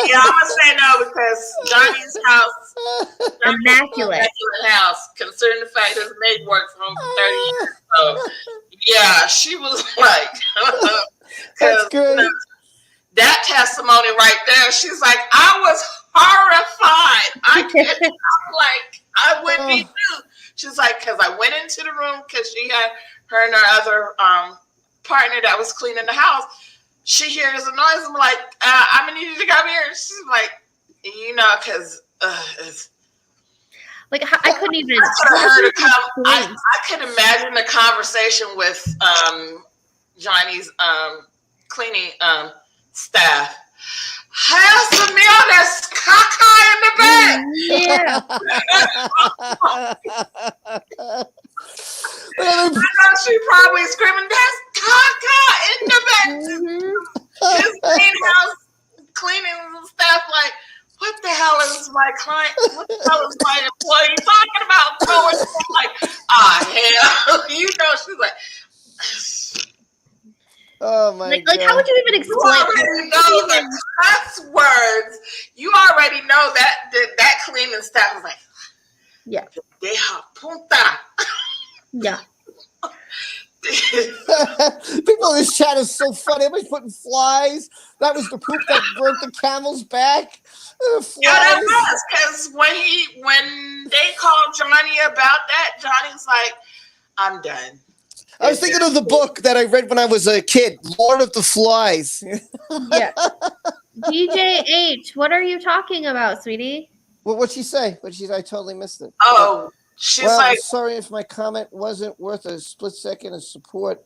Yeah, I'm gonna say no because Johnny's house, immaculate house, considering the fact that his maid worked for him for 30 years. So, yeah, she was like, that's good. That testimony right there, she's like, I was horrified. I'm like, I wouldn't be too. She's like, because I went into the room because she had her and her other partner that was cleaning the house. She hears a noise. I'm like, I'm gonna need you to come here. She's like, because it's like I couldn't even. I could imagine the conversation with Johnny's cleaning staff. Has the meal that's caca in the bed. I know she probably screaming, "That's caca in the bed." His greenhouse cleaning staff like, what the hell is my client? What the hell is my employee talking about? Going like, hell, she's like. Oh my God. Like how would you even explain? You already know the cuss words. You already know that cleaning staff was like, yeah. Deja punta. Yeah. People in this chat is so funny. Everybody's putting flies. That was the poop that burnt the camel's back. Flies. Yeah, that was because when they called Johnny about that, Johnny's like, I'm done. I was thinking of the book that I read when I was a kid, Lord of the Flies. Yeah. DJ H, what are you talking about, sweetie? Well, what'd she say? I totally missed it. Oh, she's like, sorry if my comment wasn't worth a split second of support.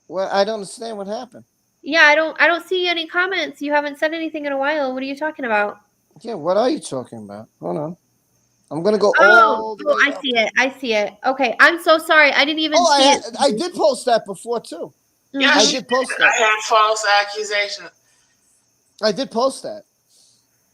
Well, I don't understand what happened. Yeah, I don't see any comments. You haven't said anything in a while. What are you talking about? Yeah, what are you talking about? Hold on. I'm going to go all the way I see it. I see it. Okay, I'm so sorry. I didn't even see it. I did post that before, too. Yeah, I did post I that. had false accusations. I did post that.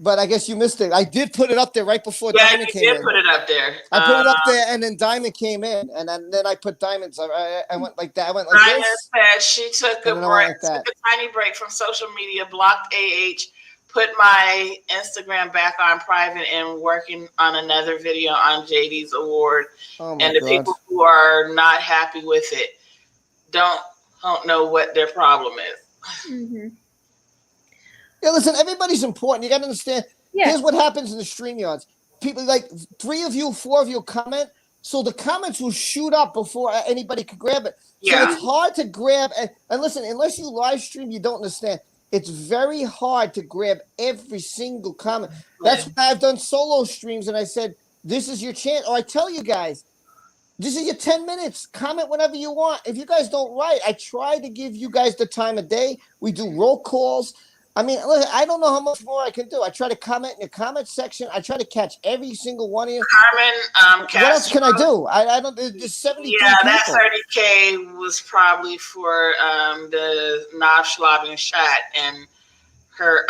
But I guess you missed it. I did put it up there right before Yeah, Diamond you came did in. put it up there. I put it up there, and then Diamond came in, and then I put Diamonds. I went like that. I went like Diamond this. said she took a And then I went break, like that. took a tiny break from social media, blocked AH, put my Instagram back on private, and working on another video on JD's award. Oh my And the God. people who are not happy with it don't know what their problem is. Mm-hmm. Yeah, listen, everybody's important. You got to understand. Yeah. Here's what happens in the StreamYards. People, like 3 of you, 4 of you comment. So the comments will shoot up before anybody can grab it. So Yeah. it's hard to grab. And listen, unless you live stream, you don't understand. It's very hard to grab every single comment. That's why I've done solo streams, and I said, this is your chance. Or I tell you guys, this is your 10 minutes. Comment whenever you want. If you guys don't write, I try to give you guys the time of day. We do roll calls. I mean, look, I don't know how much more I can do. I try to comment in the comment section. I try to catch every single one of you. Carmen, What else can I do? I don't. There's 73 yeah, people. that 30K was probably for the Navschlagen shot and her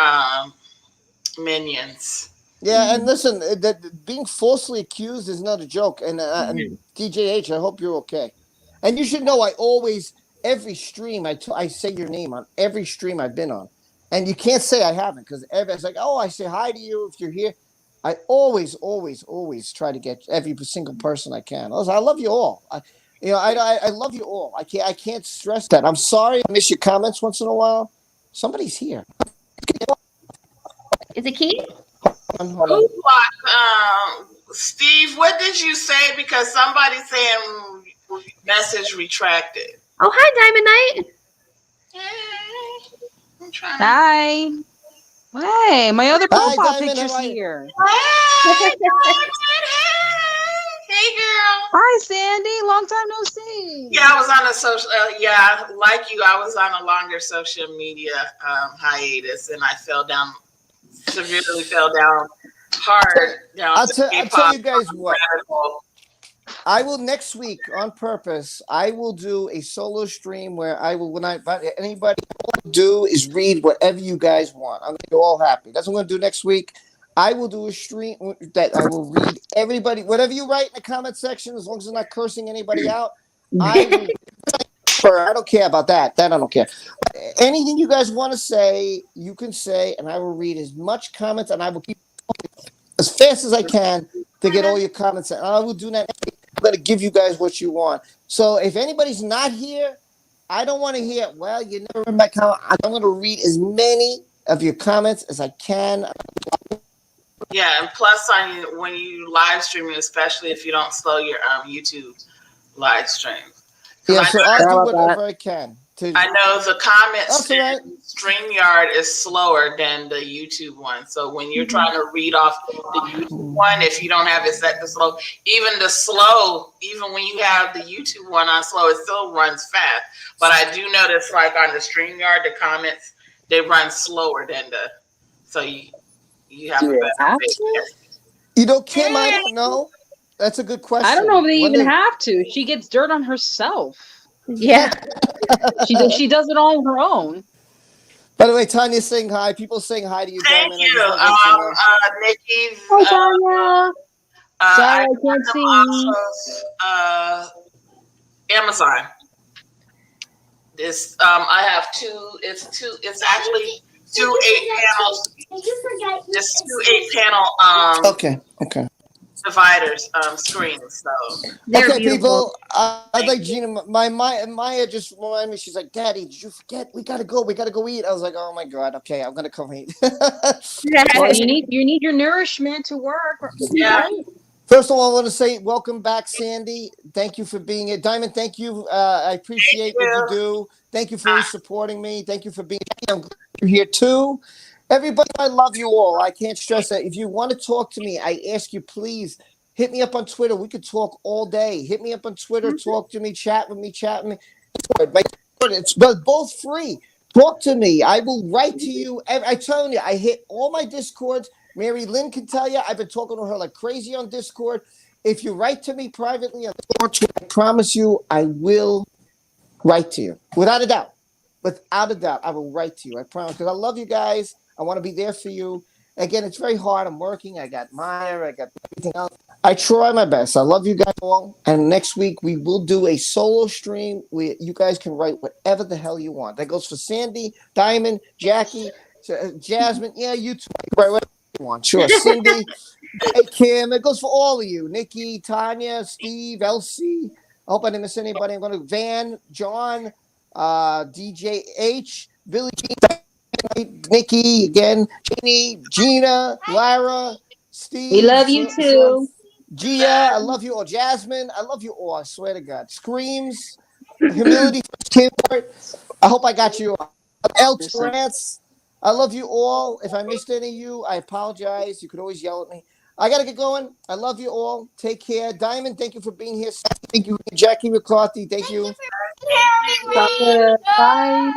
minions. Yeah, and listen, that being falsely accused is not a joke. And DJH, I hope you're okay. And you should know, I always every stream I say your name on every stream I've been on, and you can't say I haven't because everybody's like, oh, I say hi to you if you're here. I always try to get every single person I can. I love you all. I love you all. I can't stress that. I'm sorry I miss your comments once in a while. Somebody's here. Is it Keith? Hold on. Steve, what did you say? Because somebody's saying message retracted. Oh, hi, Diamond Knight. I'm trying. Hi. Hey, my other Hi, profile Diamond, picture's how are you? here. Hey, girl. Hi, Sandy. Long time no see. Yeah, I was on a social. Like you, I was on a longer social media hiatus, and I severely fell down hard. I'll tell you guys what. I will next week on purpose. I will do a solo stream where I will, when I invite anybody, all I do is read whatever you guys want. I'm gonna be all happy. That's what I'm gonna do next week. I will do a stream that I will read everybody, whatever you write in the comment section, as long as it's not cursing anybody out. I don't care about that. That I don't care. Anything you guys want to say, you can say, and I will read as much comments, and I will keep as fast as I can to get all your comments. And I will do that. I'm going to give you guys what you want. So if anybody's not here, I don't want to hear, well, you never read my comment. I'm going to read as many of your comments as I can. Yeah, and plus when you live streaming, especially if you don't slow your YouTube live stream. Yeah, so I'll do whatever I can. I know the comments right. in StreamYard is slower than the YouTube one. So when you're trying to read off the YouTube one, if you don't have it set to slow, even when you have the YouTube one on slow, it still runs fast. But I do notice, like on the StreamYard, the comments, they run slower than so you have a better fit. You know, Kim, I don't know. That's a good question. I don't know if they even have to. She gets dirt on herself. Yeah. She does it all on her own. By the way, Tanya's saying hi. People saying hi to you, Thank Diamond. you. Nikki. Hi, Tanya. Sorry, I can't see. Amazon. This I have two. It's actually 2 8-panel. Just 2 8-panel. Okay. Dividers screens. So They're beautiful. People. I'd like Gina. Maya just reminded me. She's like, "Daddy, did you forget? We gotta go. We gotta go eat." I was like, "Oh my God. Okay, I'm gonna come eat." Well, you need your nourishment to work. Yeah. Right? First of all, I want to say welcome back, Sandy. Thank you for being here. Diamond, thank you. I appreciate what you do. Thank you for supporting me. Thank you for being here. I'm glad you're here too. Everybody, I love you all. I can't stress that. If you want to talk to me, I ask you, please hit me up on Twitter. We could talk all day. Hit me up on Twitter. Talk to me. Chat with me. It's both free. Talk to me. I will write to you. I tell you, I hit all my Discords. Mary Lynn can tell you, I've been talking to her like crazy on Discord. If you write to me privately on Discord, I promise you I will write to you. Without a doubt. without a doubt, I will write to you. I promise, because I love you guys. I want to be there for you. Again, it's very hard. I'm working. I got Meyer. I got everything else. I try my best. I love you guys all. And next week we will do a solo stream where you guys can write whatever the hell you want. That goes for Sandy, Diamond, Jackie, Jasmine. Yeah, you too. Write whatever you want. Sure, Cindy. Hey, Kim. It goes for all of you. Nikki, Tanya, Steve, Elsie. I hope I didn't miss anybody. I'm going to Van, John, DJ H, Billy Jean, Nikki again, Jeannie, Gina, Lara, Steve. We love you too. Gia, I love you all. Jasmine, I love you all. I swear to God. Screams, Humility, Kim. I hope I got you all. El Trance, I love you all. If I missed any of you, I apologize. You could always yell at me. I got to get going. I love you all. Take care. Diamond, thank you for being here. Thank you. Jackie McCarthy, thank you. Bye.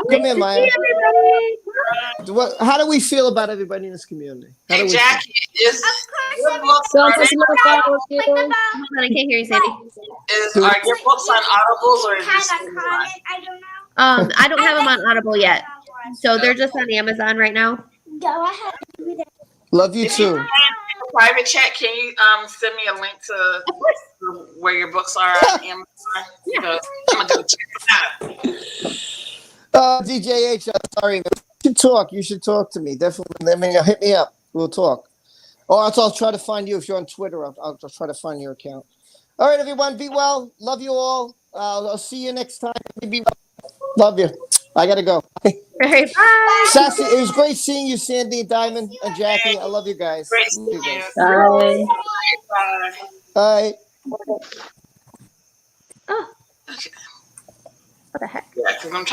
Come here, Maya. Everybody. How do we feel about everybody in this community? How do Hey, we Jackie, is your books Don't are forget about our Hold on, I can't hear you, Sandy. are your books on Audibles or is Have this a comment. I don't know. I don't have them on Audible yet, so they're just on Amazon right now. Go ahead. Love you If you too. can, in a private chat, can you send me a link to where your books are on Amazon? Yeah. I'm gonna go check them out. DJ H, sorry, man. You should talk. You should talk to me. Definitely. I mean, hit me up. We'll talk. Or else I'll try to find you if you're on Twitter. I'll try to find your account. All right, everyone. Be well. Love you all. I'll see you next time. Be well. Love you. I gotta go. All right, bye. Sassy, it was great seeing you, Sandy, Diamond, and Jackie. I love you guys. Great Love you seeing guys. you. Bye. Bye. Bye. Oh, what the heck? Yeah, because I'm